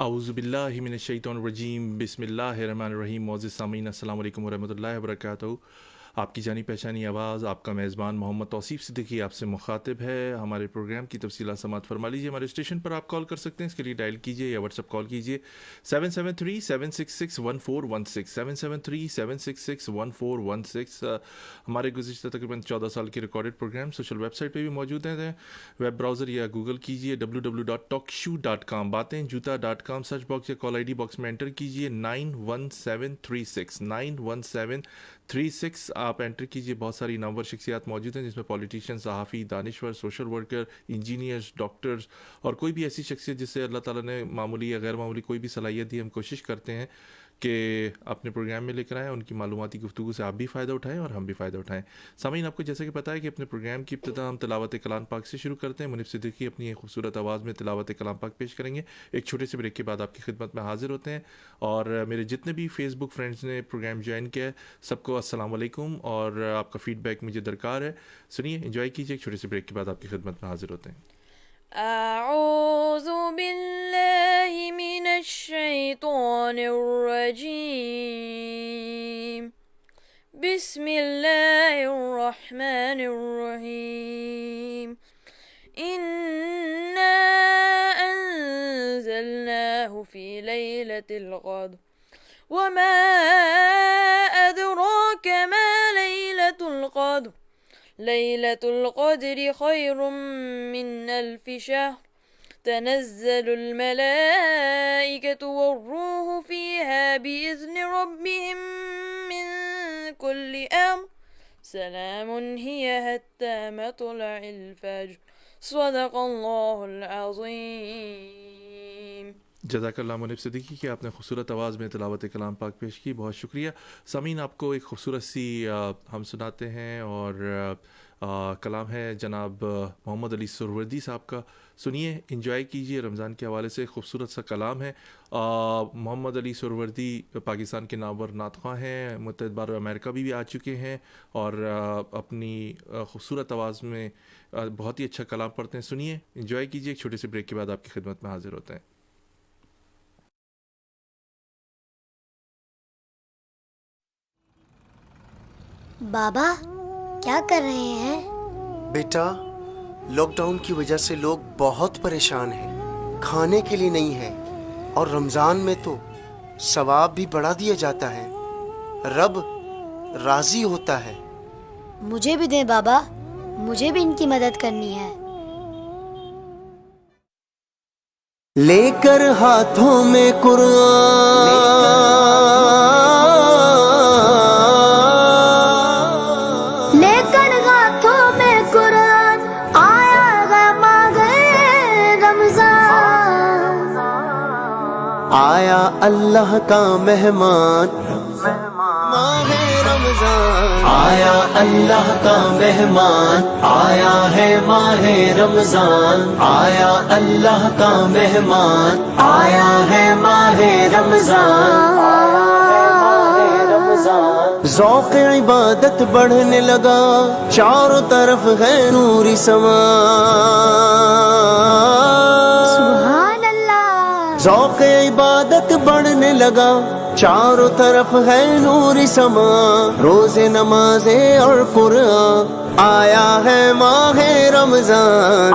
اعوذ باللہ من الشیطان الرجیم بسم اللہ الرحمن الرحیم. معزز سامعین السلام علیکم ورحمۃ اللہ وبرکاتہ. آپ کی جانی پہچانی آواز آپ کا میزبان محمد توصیف صدیقی آپ سے مخاطب ہے. ہمارے پروگرام کی تفصیلات سماعت فرما لیجیے. ہمارے اسٹیشن پر آپ کال کر سکتے ہیں, اس کے لیے ڈائل کیجیے یا واٹس ایپ کال کیجیے 773-766-1416 773-766-1416. ہمارے گزشتہ تقریباً 14 سال کے recorded programme social web site پہ بھی موجود ہیں. ویب براؤزر یا گوگل کیجیے www.talkshoe.com, باتیں جوتا.com, سرچ باکس یا کال آئی ڈی باکس میں انٹر کیجیے 91736. آپ انٹر کیجیے. بہت ساری نامور شخصیات موجود ہیں جس میں پولیٹیشین, صحافی, دانشور, سوشل ورکر, انجینئرز, ڈاکٹرز اور کوئی بھی ایسی شخصیت جس سے اللہ تعالیٰ نے معمولی یا غیر معمولی کوئی بھی صلاحیت دی. ہم کوشش کرتے ہیں کہ اپنے پروگرام میں لے کر آئیں, ان کی معلوماتی گفتگو سے آپ بھی فائدہ اٹھائیں اور ہم بھی فائدہ اٹھائیں. سامعین, آپ کو جیسا کہ پتہ ہے کہ اپنے پروگرام کی ابتدا ہم تلاوت کلام پاک سے شروع کرتے ہیں. منیب صدیقی اپنی ایک خوبصورت آواز میں تلاوت کلام پاک پیش کریں گے. ایک چھوٹے سے بریک کے بعد آپ کی خدمت میں حاضر ہوتے ہیں. اور میرے جتنے بھی فیس بک فرینڈز نے پروگرام جوائن کیا ہے سب کو السلام علیکم, اور آپ کا فیڈ بیک مجھے درکار ہے. سنیے, انجوائے کیجیے. ایک چھوٹے سے بریک کے بعد آپ کی خدمت میں حاضر ہوتے ہیں. اعوذ باللہ من الشیطان الرجیم, بسم اللہ الرحمن الرحیم. انا انزلناہ فی لیلۃ القدر وما ادراک ما لیلۃ القدر ليلة القدر خير من ألف شهر تنزل الملائكة والروح فيها بإذن ربهم من كل أمر سلام هي حتى مطلع الفجر صدق الله العظيم. جزاک اللہ منیب صدیقی کہ آپ نے خوبصورت آواز میں تلاوت کلام پاک پیش کی, بہت شکریہ. سامعین, آپ کو ایک خوبصورت سی ہم سناتے ہیں, اور کلام ہے جناب محمد علی سروردی صاحب کا. سنیے, انجوائے کیجیے. رمضان کے حوالے سے خوبصورت سا کلام ہے. محمد علی سروردی پاکستان کے نامور نعت خواں ہیں, متعدد بار امریکہ بھی آ چکے ہیں, اور اپنی خوبصورت آواز میں بہت ہی اچھا کلام پڑھتے ہیں. سنیے, انجوائے کیجیے. ایک چھوٹے سے بریک کے بعد آپ کی خدمت میں حاضر ہوتے ہیں. بابا کیا کر رہے ہیں؟ بیٹا, لاک ڈاؤن کی وجہ سے لوگ بہت پریشان ہیں, کھانے کے لیے نہیں ہے, اور رمضان میں تو ثواب بھی بڑھا دیا جاتا ہے, رب راضی ہوتا ہے. مجھے بھی دیں بابا, مجھے بھی ان کی مدد کرنی ہے. لے کر ہاتھوں میں قرآن, آیا اللہ کا مہمان ماہ رمضان, آیا اللہ کا مہمان, آیا ہے ماہ رمضان, آیا اللہ کا مہمان, آیا ہے ماہ رمضان. ذوق عبادت بڑھنے لگا, چاروں طرف ہے نوری سما, ذوق عبادت بڑھنے لگا، چاروں طرف ہے نور سما، روز نمازیں اور قرآن، آیا ہے ماہ رمضان،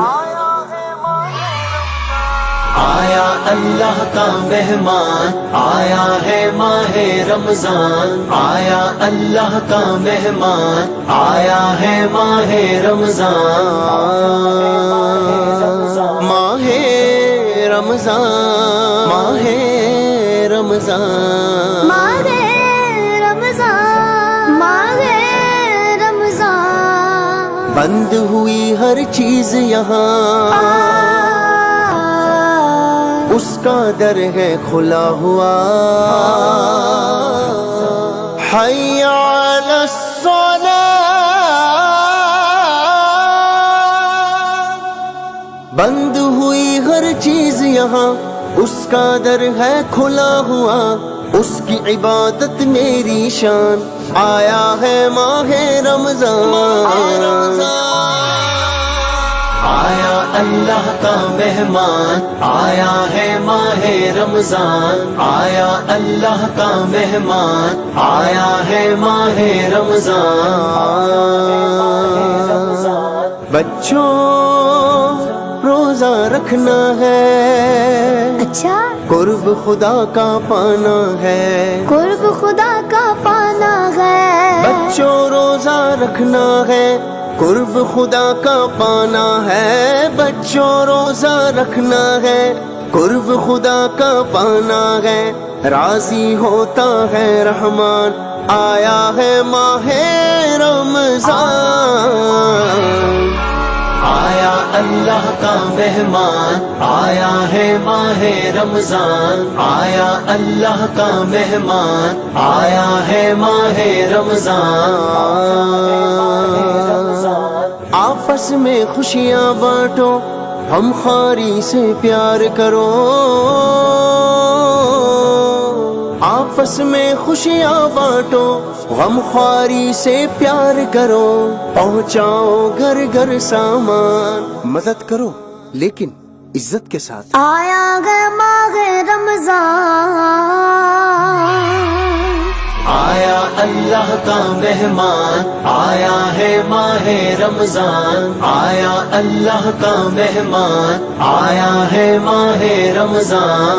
آیا اللہ کا مہمان، آیا ہے ماہ رمضان، آیا اللہ کا مہمان، آیا ہے ماہ رمضان، ماہ رمضان، ماہ رمضان، ماہ رمضان، ماہ رمضان، بند ہوئی ہر چیز یہاں، اس کا در ہے کھلا ہوا، حی علی الصلاۃ، بند ہوئی ہر چیز یہاں، اس کا در ہے کھلا ہوا، اس کی عبادت میری شان، آیا ہے ماہ رمضان، آیا اللہ کا مہمان، آیا ہے ماہ رمضان، آیا اللہ کا مہمان، آیا ہے ماہ رمضان، بچوں روزہ رکھنا ہے، اچھا قرب خدا کا پانا ہے، قرب خدا کا پانا ہے، بچوں روزہ رکھنا ہے، قرب خدا کا پانا ہے، بچوں روزہ رکھنا ہے، قرب خدا کا پانا ہے، راضی ہوتا ہے رحمان، آیا ہے ماہ رمضان، آیا اللہ کا مہمان، آیا ہے ماہ رمضان، آیا اللہ کا مہمان، آیا ہے ماہ رمضان، آپس میں خوشیاں بانٹو، ہم خواری سے پیار کرو، آپس میں خوشیاں بانٹو، غم خواری سے پیار کرو، پہنچاؤ گھر گھر سامان، مدد کرو لیکن عزت کے ساتھ، آیا گیا ماہ رمضان، آیا اللہ کا مہمان، آیا ہے ماہ رمضان، آیا اللہ کا مہمان، آیا ہے ماہ رمضان،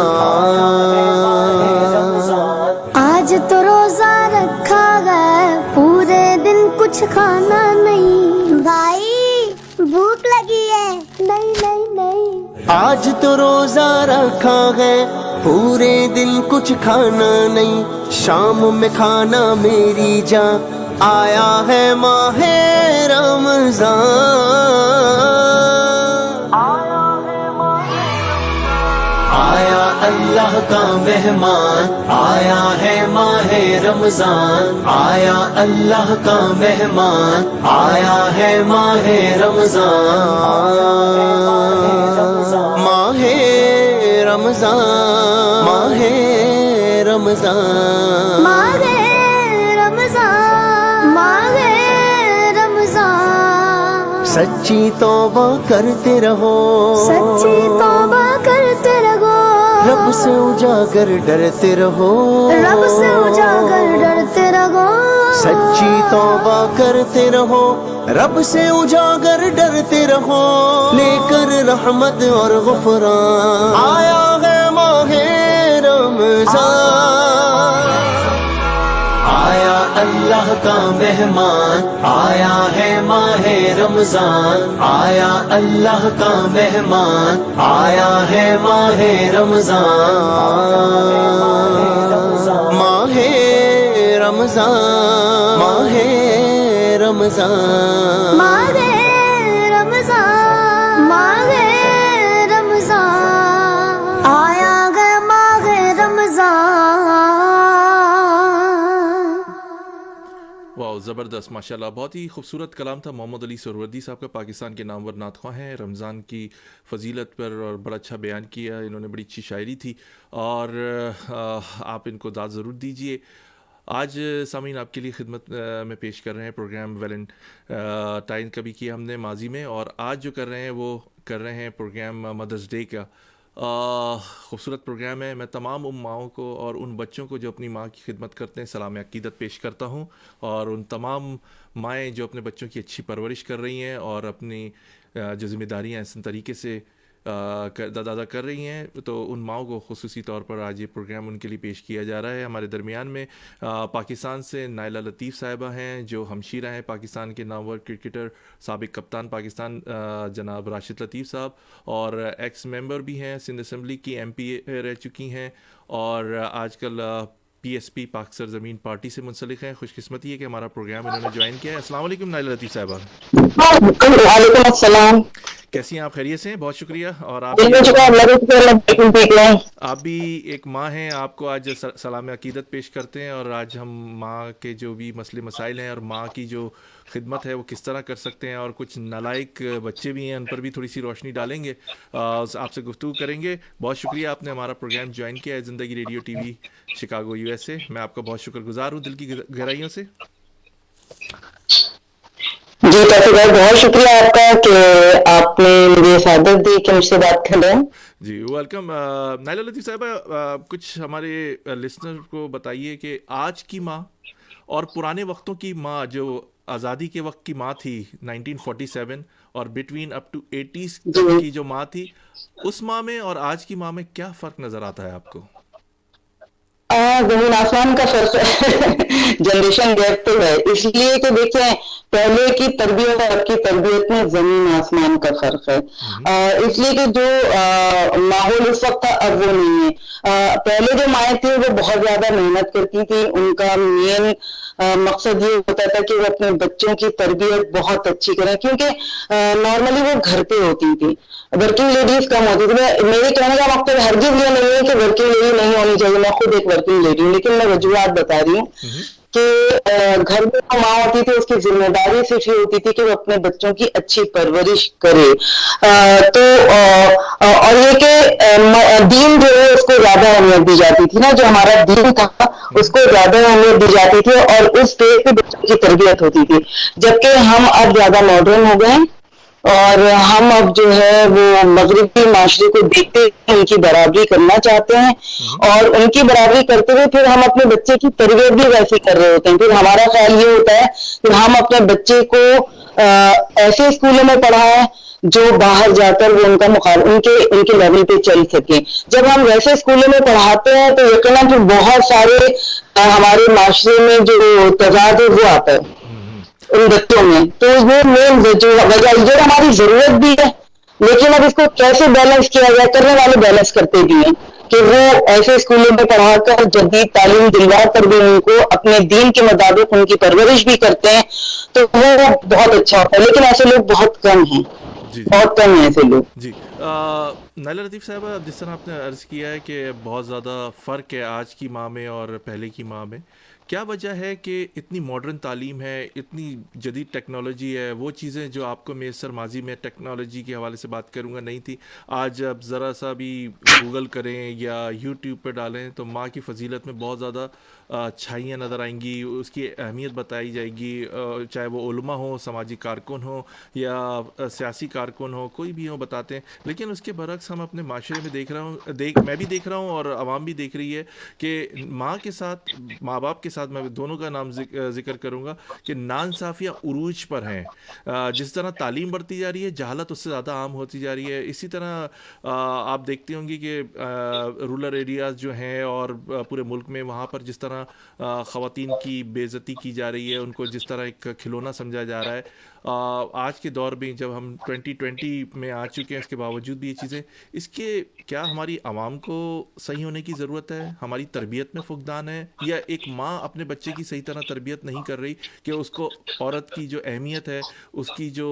آج تو روزہ رکھا گیا، پورے دن کچھ کھانا نہیں، بھائی بھوک لگی ہے، نہیں نہیں نہیں، آج تو روزہ رکھا ہے، پورے دن کچھ کھانا نہیں، شام میں کھانا میری جان، آیا ہے ماہ رمضان، آیا اللہ کا مہمان، آیا ہے ماہ رمضان، آیا اللہ کا مہمان، آیا ہے ماہ رمضان، ماہ رمضان، ماہ رمضان، ماہ رمضان، ماہ رمضان، سچی توبہ کرتے رہو، سچی توبہ کرتے رہو، رب سے اجاگر ڈرتے رہو، رب سے اجاگر ڈرتے رہو، سچی توبہ کرتے رہو، رب سے اجاگر ڈرتے رہو، لے کر رحمت اور غفران، آیا ہے ماہ رمضان، آیا اللہ کا مہمان، آیا ہے ماہ رمضان، آیا اللہ کا مہمان، آیا ہے ماہ رمضان، ماہ رمضان، ماہ رمضان، ماہ رمضان، ماہ رمضان، آیا گیا ماہ رمضان، واہ زبردست ماشاءاللہ، بہت ہی خوبصورت کلام تھا محمد علی سہروردی صاحب کا، پاکستان کے نامور نعت خواں ہیں، رمضان کی فضیلت پر اور بڑا اچھا بیان کیا انہوں نے، بڑی اچھی شاعری تھی، اور آپ ان کو داد ضرور دیجئے۔ آج سامعین آپ کے لیے خدمت میں پیش کر رہے ہیں پروگرام ویلنٹائن، کبھی کیا ہم نے ماضی میں، اور آج جو کر رہے ہیں وہ کر رہے ہیں پروگرام مدرس ڈے کا، خوبصورت پروگرام ہے. میں تمام ان ماؤں کو اور ان بچوں کو جو اپنی ماں کی خدمت کرتے ہیں سلام عقیدت پیش کرتا ہوں, اور ان تمام مائیں جو اپنے بچوں کی اچھی پرورش کر رہی ہیں اور اپنی جو ذمہ داریاں اس طریقے سے ادا کر رہی ہیں, تو ان ماؤں کو خصوصی طور پر آج یہ پروگرام ان کے لیے پیش کیا جا رہا ہے. ہمارے درمیان میں پاکستان سے نائلہ لطیف صاحبہ ہیں جو ہمشیرہ ہیں پاکستان کے نامور کرکٹر سابق کپتان پاکستان جناب راشد لطیف صاحب, اور ایکس ممبر بھی ہیں, سندھ اسمبلی کی ایم پی رہ چکی ہیں, اور آج کل پی ایس پی پاک سرزمین پارٹی سے منسلک ہیں. خوش قسمتی ہے کہ ہمارا پروگرام انہوں نے جوائن کیا ہے. السلام علیکم نائلہ لطیف صاحبہ. وعلیکم السلام. کیسی ہیں آپ؟ خیریت سے ہیں؟ بہت شکریہ. اور آپ بھی ایک ماں ہیں, آپ کو آج سلام عقیدت پیش کرتے ہیں, اور آج ہم ماں کے جو بھی مسئلے مسائل ہیں اور ماں کی جو خدمت ہے وہ کس طرح کر سکتے ہیں, اور کچھ نالائق بچے بھی ہیں ان پر بھی تھوڑی سی روشنی ڈالیں گے, آپ سے گفتگو کریں گے. بہت شکریہ آپ نے ہمارا پروگرام جوائن کیا ہے زندگی radio T V Chicago U S A. میں آپ کا بہت شکر گزار ہوں دل کی گہرائیوں سے. جی کافی بہت شکریہ آپ کا کہ آپ نے مجھے سعادت دی کہ مجھ سے بات کر رہے ہیں. جی ویلکم. نائلہ لطیف صاحبہ, کچھ ہمارے لسنر کو بتائیے کہ آج کی ماں اور پرانے وقتوں کی ماں جو آزادی کے وقت کی ماں تھی 1947 اور بٹوین اپ ٹو 80s کی جو ماں تھی, اس ماں میں اور آج کی ماں میں کیا فرق نظر آتا ہے آپ کو؟ زمین آسمان کا فرق ہے. جنریشن گیپ تو ہے, اس لیے کہ دیکھیں پہلے کی تربیت اور اب کی تربیت میں زمین آسمان کا فرق ہے. اس لیے کہ جو ماحول اس وقت تھا اب وہ نہیں ہے. پہلے جو مائیں تھیں وہ بہت زیادہ محنت کرتی تھی, ان کا مین مقصد یہ ہوتا تھا کہ وہ اپنے بچوں کی تربیت بہت اچھی کریں, کیونکہ نارملی وہ گھر پہ ہوتی تھی, ورکنگ لیڈیز کم ہوتی تھی. میرے کہنے کا مقصد ہرگز یہ نہیں ہے کہ ورکنگ لیڈی نہیں ہونی چاہیے, میں خود ایک ورکنگ لیڈی ہوں, لیکن میں وجوہات بتا رہی ہوں کہ گھر میں جو ماں ہوتی تھی اس کی ذمہ داری صرف یہ ہوتی تھی کہ وہ اپنے بچوں کی اچھی پرورش کرے. تو اور یہ کہ دین جو ہے اس کو زیادہ اہمیت دی جاتی تھی نا, جو ہمارا دین تھا اس کو زیادہ اہمیت دی جاتی تھی, اور اس پہ بچوں کی تربیت ہوتی تھی. جبکہ ہم اب زیادہ ماڈرن ہو گئے اور ہم اب جو ہے وہ مغربی معاشرے کو دیکھتے ہیں, ان کی برابری کرنا چاہتے ہیں, اور ان کی برابری کرتے ہوئے پھر ہم اپنے بچے کی تربیت بھی ویسی کر رہے ہوتے ہیں. پھر ہمارا خیال یہ ہوتا ہے کہ ہم اپنے بچے کو ایسے اسکولوں میں پڑھائیں جو باہر جا کر وہ ان کے لیول پہ چل سکیں. جب ہم ویسے اسکولوں میں پڑھاتے ہیں تو یقیناً پھر بہت سارے ہمارے معاشرے میں جو تضاد ہے وہ آتا ہے ان بچوں میں. تو یہ مین وجہ یہ ہماری ضرورت بھی ہے, لیکن اب اس کو کیسے بیلنس کیا جائے, کرنے والے بیلنس کرتے بھی ہیں کہ وہ ایسے اسکولوں میں پڑھا کر جدید تعلیم دلوا کر بھی ان کو اپنے دین کے مطابق ان کی پرورش بھی کرتے ہیں, تو وہ بہت اچھا ہوتا ہے. لیکن ایسے لوگ بہت کم ہیں, بہت کم ہیں ایسے لوگ. جی نائلہ لطیف صاحبہ, جس طرح آپ نے عرض کیا ہے کہ بہت زیادہ فرق ہے آج کی ماں میں اور پہلے کی ماں میں, کیا وجہ ہے کہ اتنی ماڈرن تعلیم ہے, اتنی جدید ٹیکنالوجی ہے, وہ چیزیں جو آپ کو میسر ماضی میں ٹیکنالوجی کے حوالے سے بات کروں گا نہیں تھی, آج اب ذرا سا بھی گوگل کریں یا یوٹیوب پہ ڈالیں تو ماں کی فضیلت میں بہت زیادہ اچھائیاں نظر آئیں گی, اس کی اہمیت بتائی جائے گی, چاہے وہ علماء ہوں, سماجی کارکن ہوں یا سیاسی کارکن ہوں, کوئی بھی ہوں بتاتے ہیں. لیکن اس کے برعکس ہم اپنے معاشرے میں میں بھی دیکھ رہا ہوں اور عوام بھی دیکھ رہی ہے کہ ماں کے ساتھ, ماں باپ کے ساتھ, میں دونوں کا نام ذکر کروں گا کہ ناانصافیاں عروج پر ہیں. جس طرح تعلیم بڑھتی جا رہی ہے جہالت اس سے زیادہ عام ہوتی جا رہی ہے. اسی طرح آپ دیکھتے ہوں گے کہ رورل ایریاز جو ہیں اور پورے ملک میں وہاں پر جس طرح خواتین کی بے عزتی کی جا رہی ہے, ان کو جس طرح ایک کھلونا سمجھا جا رہا ہے, آج کے دور میں جب ہم 2020 میں آ چکے ہیں اس کے باوجود بھی یہ چیزیں, اس کے کیا ہماری عوام کو صحیح ہونے کی ضرورت ہے, ہماری تربیت میں فقدان ہے, یا ایک ماں اپنے بچے کی صحیح طرح تربیت نہیں کر رہی کہ اس کو عورت کی جو اہمیت ہے, اس کی جو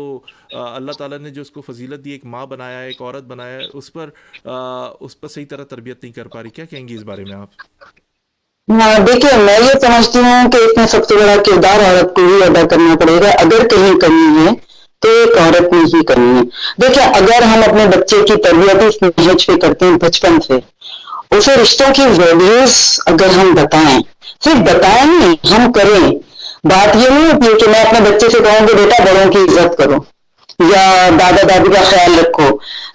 اللہ تعالیٰ نے جو اس کو فضیلت دی, ایک ماں بنایا ہے, ایک عورت بنایا ہے, اس پر صحیح طرح تربیت نہیں کر پا رہی. کیا کہیں گی اس بارے میں آپ؟ دیکھیے میں یہ سمجھتی ہوں کہ اس میں سب سے بڑا کردار عورت کو ہی ادا کرنا پڑے گا. اگر کہیں کمی ہے تو ایک عورت میں ہی کمی ہے. دیکھیں اگر ہم اپنے بچے کی تربیت اس نہج پہ کرتے ہیں بچپن سے, اسے رشتوں کی ویلیوز اگر ہم بتائیں, صرف بتائیں نہیں ہم کریں. بات یہ نہیں ہوتی ہے کہ میں اپنے بچے سے کہوں کہ بیٹا بڑوں کی عزت کرو یا دادا دادی کا خیال رکھو,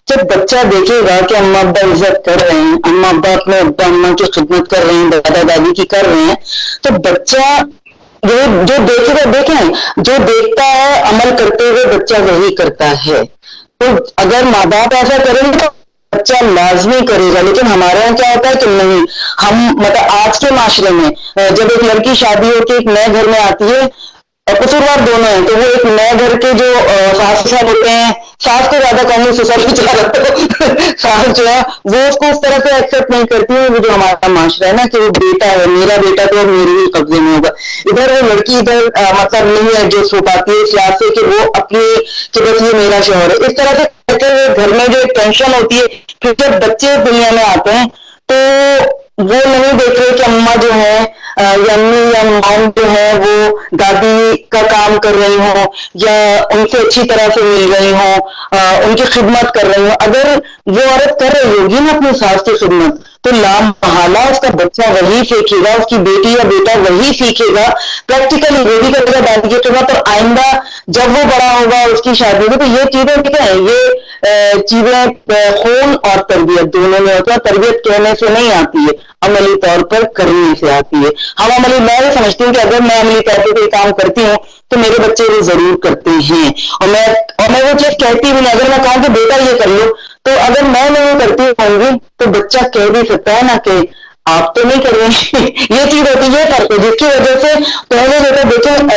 جب بچہ دیکھے گا کہ اما ابا عزت کر رہے ہیں, اما ابا اپنے ابا اما کی خدمت کر رہے ہیں, دادا دادی کی کر رہے ہیں, تو بچہ یہ جو دیکھے گا, دیکھیں جو دیکھتا ہے عمل کرتے ہوئے بچہ وہی کرتا ہے. تو اگر ماں باپ ایسا کریں گے تو بچہ لازمی کرے گا. لیکن ہمارے یہاں کیا ہوتا ہے کہ نہیں, ہم مطلب آج کے معاشرے میں جب ایک لڑکی شادی ہو کے ایک نئے گھر میں آتی ہے, قصوروار دونوں ہیں, تو وہ ایک نئے گھر کے جو ساس سسر ہوتے ہیں, ساس کو زیادہ کہوں سسر کی طرح ساس جو ہے وہ اس کو اس طرح سے ایکسپٹ نہیں کرتی ہے. وہ جو ہمارا معاشرہ ہے نا کہ وہ بیٹا ہے, میرا بیٹا تو میرے ہی قبضے میں ہوگا, ادھر وہ لڑکی ادھر مطلب نہیں ایڈجسٹ ہو پاتی ہے اس لحاظ سے کہ وہ اپنی کہ بس یہ میرا شوہر ہے. اس طرح سے گھر میں جو ایک ٹینشن ہوتی ہے, پھر جب بچے دنیا میں آتے ہیں تو وہ نہیں دیکھ رہے کہ اماں جو ہے یا امی یا مام جو ہے وہ دادی کا کام کر رہی ہوں یا ان سے اچھی طرح سے مل رہی ہوں, ان کی خدمت کر رہی ہوں. اگر وہ عورت کر رہی ہوگی نا اپنی ساس کی خدمت, تو لامحالہ اس کا بچہ وہی سیکھے گا, اس کی بیٹی یا بیٹا وہی سیکھے گا, پریکٹیکلی وہ بھی کرے گا دادی کی خدمت. اور آئندہ جب وہ بڑا ہوگا, اس کی شادی ہوگی, تو یہ چیزیں کیا ہے, یہ چیزیں خون اور تربیت دونوں میں ہوتا ہے. تربیت کہنے سے نہیں آتی ہے, عملی طور پر کرنے سے آتی ہے. ہم عملی, میں یہ سمجھتی ہوں کہ اگر میں عملی طور پر کوئی کام کرتی ہوں تو میرے بچے وہ ضرور کرتے ہیں. اور میں وہ چیز کہتی بھی نہیں. اگر میں کہوں کہ بیٹا یہ کر لو, تو اگر میں نہیں کرتی ہوں گی تو بچہ کہہ بھی سکتا ہے نا کہ آپ تو نہیں کر رہے ہیں. یہ چیز ہوتی ہے فرق ہے, جس کی وجہ سے پہلے جو تھا دیکھیں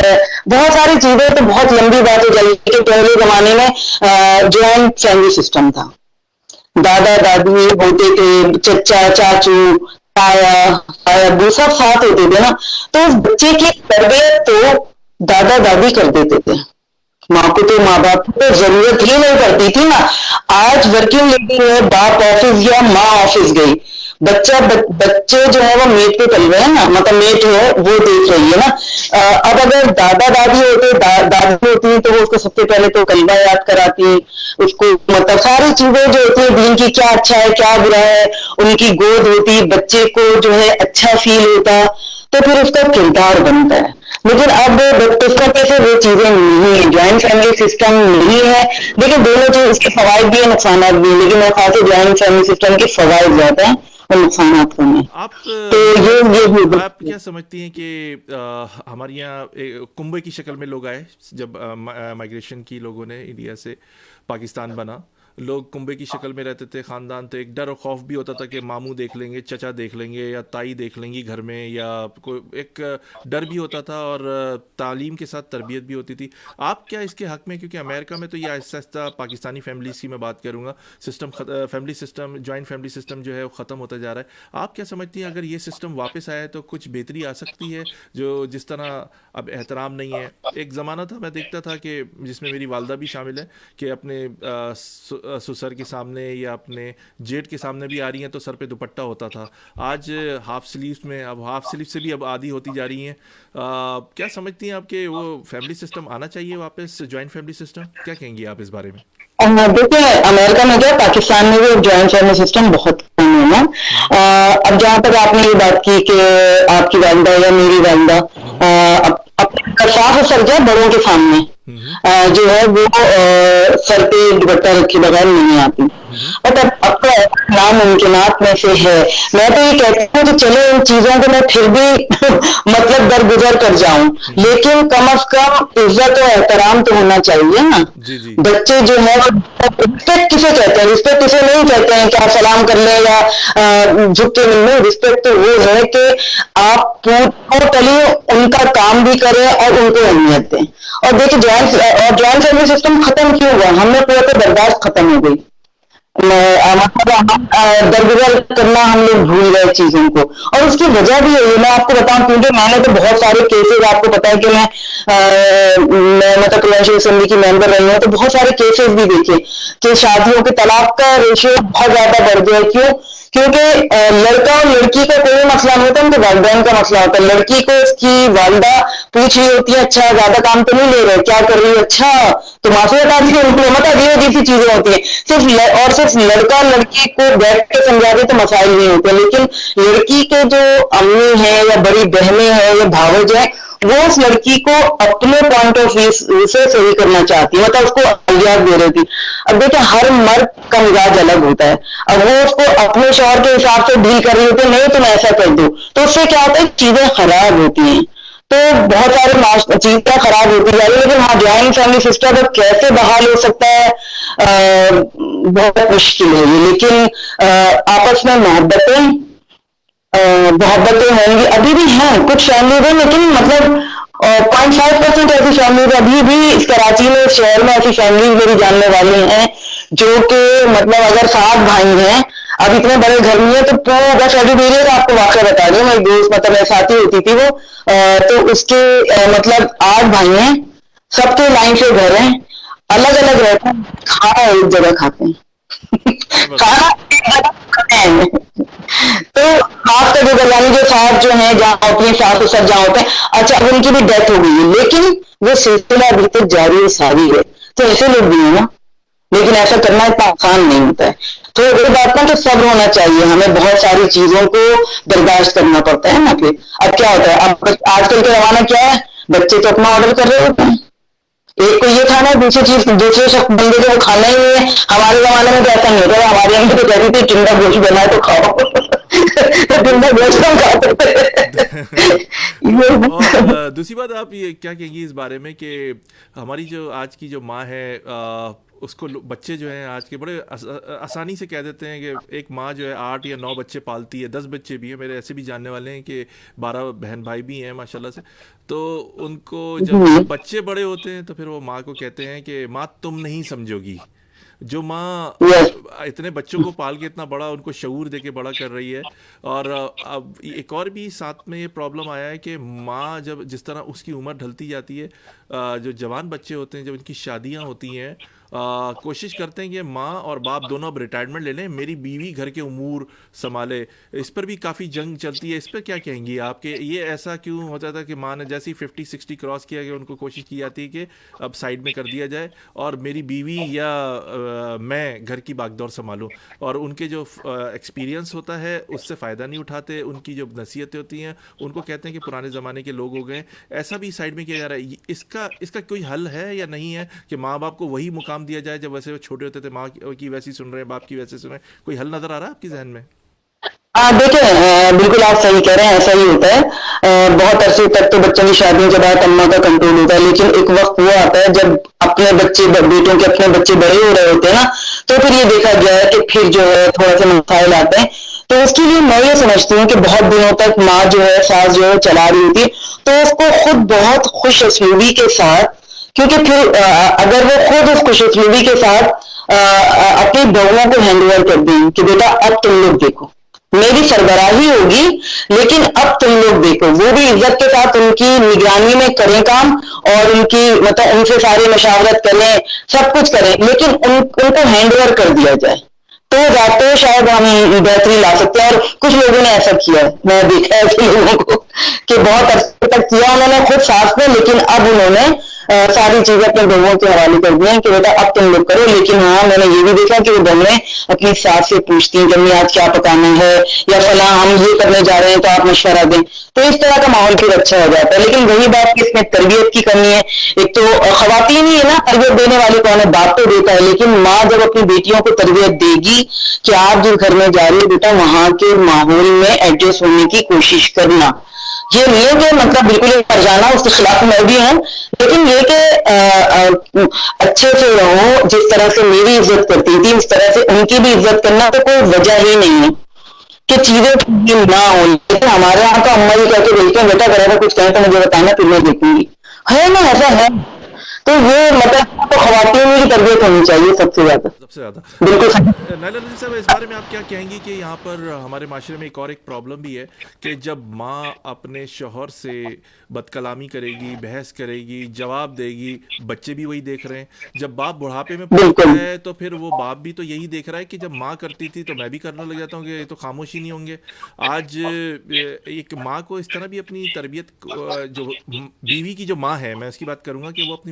بہت ساری چیزیں تو بہت لمبی بات ہو جائے گی کہ پہلے زمانے میں جوائنٹ فیملی سسٹم تھا, دادا دادی ہوتے تھے, چچا چاچو تایا ابو سب ساتھ ہوتے تھے نا, تو اس بچے کی تربیت تو دادا دادی کر دیتے تھے. ماں کو تو ماں باپ کو ضرورت ہی نہیں پڑتی تھی نا. آج ورکنگ لیڈی ہے, باپ آفس گیا, ماں آفس گئی, بچے جو ہے وہ میٹ پہ چل رہے ہیں نا, مطلب میٹ جو ہے وہ دیکھ رہی ہے نا. اب اگر دادا دادی ہوتے, دادی ہوتی ہیں, تو وہ اس کو سب سے پہلے تو کلمہ یاد کراتی ہیں, اس کو مطلب ساری چیزیں جو ہوتی ہیں دین کی, کیا اچھا ہے کیا برا ہے, ان کی گود ہوتی, بچے کو جو ہے اچھا فیل ہوتا, تو پھر اس کا کردار بنتا ہے. لیکن اب بچپن سے وہ چیزیں نہیں ہیں, جوائنٹ فیملی سسٹم نہیں ہے. لیکن دونوں چیز, اس کے فوائد بھی ہیں نقصانات بھی ہیں, لیکن میں خاص جوائنٹ فیملی سسٹم کے فوائد زیادہ ہیں اور نقصانات کم ہیں. آپ کیا سمجھتی ہیں کہ ہمارے یہاں کنبے کی شکل میں لوگ آئے جب مائگریشن کی لوگوں نے انڈیا سے پاکستان بنا, لوگ کنبے کی شکل میں رہتے تھے, خاندان تھے, ایک ڈر اور خوف بھی ہوتا تھا کہ ماموں دیکھ لیں گے, چچا دیکھ لیں گے, یا تائی دیکھ لیں گی گھر میں, یا کوئی ایک ڈر بھی ہوتا تھا, اور تعلیم کے ساتھ تربیت بھی ہوتی تھی. آپ کیا اس کے حق میں, کیونکہ امریکہ میں تو یہ آہستہ آہستہ پاکستانی فیملیز کی میں بات کروں گا, system family system, joint family system جو ہے وہ ختم ہوتا جا رہا ہے. آپ کیا سمجھتی ہیں اگر یہ سسٹم واپس آیا تو کچھ بہتری آ سکتی ہے, جو جس طرح اب احترام نہیں ہے. ایک زمانہ تھا میں دیکھتا تھا کہ جس میں میری والدہ بھی شامل ہے کہ اپنے سسر کے سامنے یا اپنے جیٹ کے سامنے بھی آ رہی ہیں تو سر پہ دوپٹہ ہوتا تھا. آج ہاف سلیوز میں, اب ہاف سلیو سے بھی اب عادی ہوتی جا رہی ہیں. کیا سمجھتی ہیں آپ کہ وہ فیملی سسٹم آنا چاہیے واپس, جوائنٹ فیملی سسٹم, کیا کہیں گی آپ اس بارے میں؟ دیکھیں امریکہ میں کیا, پاکستان میں بھی جوائنٹ فیملی سسٹم بہت کم ہے نا. اب جہاں تک آپ نے یہ بات کی کہ آپ کی والدہ یا میری والدہ اپنے ساس سر جو بڑوں کے سامنے جو ہے وہ سر پہ دوپٹہ رکھے بغیر نہیں آتی. بٹ اب تو ناممکنات میں سے ہے. میں تو یہ کہتی ہوں کہ چلو ان چیزوں کو میں پھر بھی مطلب درگزر کر جاؤں, لیکن کم از کم عزت و احترام تو ہونا چاہیے نا. بچے جو ہے رسپیکٹ کسے کہتے ہیں, رسپیکٹ کسے نہیں کہتے ہیں کہ آپ سلام کر لیں یا جھک کے ملنے. رسپیکٹ تو وہ ہے کہ آپ ٹوٹلی ان کا کام بھی کریں اور ان کو اہمیت دیں. اور دیکھیں جوائنٹ فیملی سسٹم ختم کیوں ہوا, ہم نے قوت برداشت ختم ہو گئی, مطلب درگزر کرنا ہم لوگ بھول گئے چیزوں کو. اور اس کی وجہ بھی ہے, میں آپ کو بتاؤں, کیونکہ میں نے تو بہت سارے کیسز, آپ کو پتا ہے کہ میں مطلب پروونشل اسمبلی کی ممبر رہی ہوں, تو بہت سارے کیسز بھی دیکھے کہ شادیوں کے طلاق کا ریشیو بہت زیادہ بڑھ گیا. کیوں؟ کیونکہ لڑکا اور لڑکی کا کوئی مسئلہ نہیں ہوتا, ان کے والدین کا مسئلہ ہوتا ہے. لڑکی کو اس کی والدہ پوچھ رہی ہوتی ہے, اچھا زیادہ کام تو نہیں لے رہے, کیا کر رہی ہے, اچھا تو معافی بتا دیجیے, ان کو مت عجیب عجیب سی چیزیں ہوتی ہیں. صرف لڑکا لڑکی کو بیٹھ کے سمجھا دے تو مسائل نہیں ہوتے, لیکن لڑکی کے جو امی ہیں یا بڑی بہنیں ہیں یا بھاوج ہیں, وہ اس لڑکی کو اپنے پوائنٹ آف ویو سے صحیح کرنا چاہتی ہے, مطلب اس کو تربیت دے رہی تھی. اب دیکھیں ہر مرد کا مزاج الگ ہوتا ہے. اب وہ اس کو اپنے شوہر کے حساب سے ڈیل کر رہی ہوتی ہے, نہیں تم ایسا کر دو, تو اس سے کیا ہوتا ہے چیزیں خراب ہوتی ہیں. تو بہت سارے چیزیں خراب ہوتی جا رہی ہے. لیکن ہاں جوائنٹ فیملی سسٹم اب کیسے بحال ہو سکتا ہے بہت مشکل ہے یہ. لیکن آپس میں محبتیں ہوں گی, ابھی بھی ہیں کچھ فیملیز ہیں, لیکن مطلب 0.5% ایسی فیملیز ابھی بھی اس کراچی میں اس شہر میں ایسی فیملیز میری جاننے والی ہیں جو کہ مطلب اگر 7 بھائی ہیں, اب اتنے بڑے گھر میں ہے تو پورا شادی دے رہے آپ کو واقعہ بتا دوں. میری دوست مطلب میرے ساتھی ہوتی تھی وہ, تو اس کے مطلب 8 بھائی ہیں, سب کے لائن سے گھر ہیں, الگ الگ رہتے ہیں, کھانا ایک جگہ کھاتے ہیں, کھانا تو خاص کر کے یعنی جو ساتھ جو ہیں جہاں اپنی ساس و سر جہاں ہوتے ہیں, اچھا اب ان کی بھی ڈیتھ ہو گئی ہے لیکن وہ سلسلہ ابھی تک جاری و ساری ہے. تو ایسے لوگ بھی ہیں نا, لیکن ایسا کرنا اتنا آسان نہیں ہوتا ہے. تو یہ بات نا تو صبر ہونا چاہیے, ہمیں بہت ساری چیزوں کو برداشت کرنا پڑتا ہے نا. پھر اب کیا ہوتا ہے, اب آج کل کا زمانہ کیا ہے, بچے تو اپنا آرڈر کر رہے ہوتے ہیں, ایک کو یہ کھانا ہے, دوسری چیز دوسرے شخص بندے کو وہ کھانا ہی نہیں ہے. ہمارے زمانے میں تو ایسا نہیں ہوتا, ہمارے یہاں تو کہتی تھی ٹنڈا گوشت بنا ہے تو کھاؤ, تو ٹنڈا گوشت ہم کھاتے تھے. اور دوسری بات آپ یہ کیا کہیں گی اس بارے میں کہ ہماری جو آج کی جو ماں ہے اس کو بچے جو ہیں آج کے بڑے آسانی سے کہہ دیتے ہیں کہ ایک ماں جو ہے 8 یا 9 بچے پالتی ہے, 10 بچے بھی ہیں, میرے ایسے بھی جاننے والے ہیں کہ 12 بہن بھائی بھی ہیں ماشاءاللہ سے. تو ان کو جب بچے بڑے ہوتے ہیں تو پھر وہ ماں کو کہتے ہیں کہ ماں تم نہیں سمجھو گی. جو ماں اتنے بچوں کو پال کے اتنا بڑا ان کو شعور دے کے بڑا کر رہی ہے. اور اب ایک اور بھی ساتھ میں یہ پرابلم آیا ہے کہ ماں جب جس طرح اس کی عمر ڈھلتی جاتی ہے, جو جوان بچے ہوتے ہیں جب ان کی شادیاں ہوتی ہیں کوشش کرتے ہیں کہ ماں اور باپ دونوں اب ریٹائرمنٹ لے لیں, میری بیوی گھر کے امور سنبھالے. اس پر بھی کافی جنگ چلتی ہے, اس پہ کیا کہیں گی آپ کہ یہ ایسا کیوں ہوتا تھا کہ ماں نے جیسے 50-60 کراس کیا کہ ان کو کوشش کی جاتی ہے کہ اب سائڈ میں کر دیا جائے اور میری بیوی یا میں گھر کی باغ دور سنبھالوں, اور ان کے جو ایکسپیرینس ہوتا ہے اس سے فائدہ نہیں اٹھاتے, ان کی جو نصیحتیں ہوتی ہیں ان کو کہتے ہیں کہ پرانے زمانے کے لوگ ہو گئے. ایسا بھی سائڈ میں کیا جا رہا ہے, اس کا کوئی حل ہے یا نہیں ہے کہ ماں باپ کو وہی مقام دیا جائے جب ویسے وہ چھوٹے ہوتے تھے, ماں کی ویسی سن رہے ہیں, باپ کی ویسے سن رہے ہیں؟ کوئی حل نظر آ رہا ہے آپ کی ذہن میں؟ دیکھیں بالکل آپ صحیح کہہ رہے ہیں, ایسا ہی ہوتا ہے. بہت عرصے تک تو بچوں کی شادیوں کے بعد اماں کا کنٹرول ہوتا ہے, لیکن ایک وقت وہ آتا ہے جب اپنے بچے بیٹوں کے اپنے بچے بڑے ہو رہے ہوتے ہیں نا, تو پھر یہ دیکھا گیا ہے کہ پھر جو ہے تھوڑا سا مسائل آتے ہیں. تو اس کے لیے میں یہ سمجھتی ہوں کہ بہت دنوں تک ماں جو ہے ساس جو ہے چلا رہی ہوتی ہے, تو اس کو خود بہت خوش اسلوبی کے ساتھ, کیونکہ پھر اگر وہ خود اس خوش اسلوبی کے ساتھ اپنی بہوؤں کو ہینڈ اوور کر دیں کہ بیٹا اب تم لوگ دیکھو, میری سربراہی ہوگی لیکن اب تم لوگ دیکھو, وہ بھی عزت کے ساتھ ان کی نگرانی میں کریں کام, اور ان کی مطلب ان سے ساری مشاورت کریں, سب کچھ کریں, لیکن ان کو ہینڈ اوور کر دیا جائے تو جاتے شاید ہم بہتری لا سکتے ہیں. اور کچھ لوگوں نے ایسا کیا ہے, میں دیکھا ہے ایسے لوگوں کو کہ بہت عرصے تک کیا انہوں نے خود ساتھ میں, لیکن اب انہوں نے ساری چیزیں اپنے بہوؤں کے حوالے کر دی ہیں کہ بیٹا اب تم لوگ کرو. لیکن ہاں میں نے یہ بھی دیکھا کہ وہ بہنیں اپنی ساس سے پوچھتی ہیں کہ امی آج کیا پکانا ہے, یا فلاں ہم یہ کرنے جا رہے ہیں تو آپ مشورہ دیں, تو اس طرح کا ماحول پھر اچھا ہو جاتا ہے. لیکن وہی بات کہ اس میں تربیت کی کمی ہے. ایک تو خواتین ہی ہے نا, تربیت دینے والی کون ہے, باپ تو دیتا ہے, لیکن ماں جب اپنی بیٹیوں کو تربیت دے گی کہ آپ جس گھر میں جا رہے ہو بیٹا وہاں کے ماحول میں ایڈجسٹ ہونے کی کوشش کرنا, یہ نہیں ہے کہ مطلب بالکل کر جانا, اس کے خلاف میں بھی ہوں, لیکن یہ کہ اچھے سے رہو, جس طرح سے میری عزت کرتی تھی اس طرح سے ان کی بھی عزت کرنا, تو کوئی وجہ ہی نہیں ہے کہ چیزیں نہ ہوں. لیکن ہمارے یہاں تو اما یہ کہہ کے بولتے ہیں بیٹا اگر کچھ کہیں تو مجھے بتانا, پھر میں دیکھوں گی, ہے نا, ایسا ہے. تو یہ مطلب تو خواتین کی تربیت ہونی چاہیے سب سے زیادہ. بالکل. نائلہ نذیر صاحب, اس بارے میں آپ کیا کہیں گی کہ یہاں پر ہمارے معاشرے میں ایک پرابلم بھی ہے کہ جب ماں اپنے شوہر سے بد کلامی کرے گی, بحث کرے گی, جواب دے گی, بچے بھی وہی دیکھ رہے ہیں. جب باپ بڑھاپے میں پہنچتا ہے تو پھر وہ باپ بھی تو یہی دیکھ رہا ہے کہ جب ماں کرتی تھی تو میں بھی کرنے لگ جاتا ہوں, کہ یہ تو خاموشی نہیں ہوں گے. آج ایک ماں کو اس طرح بھی اپنی تربیت, جو بیوی کی جو ماں ہے, میں اس کی بات کروں گا کہ وہ اپنی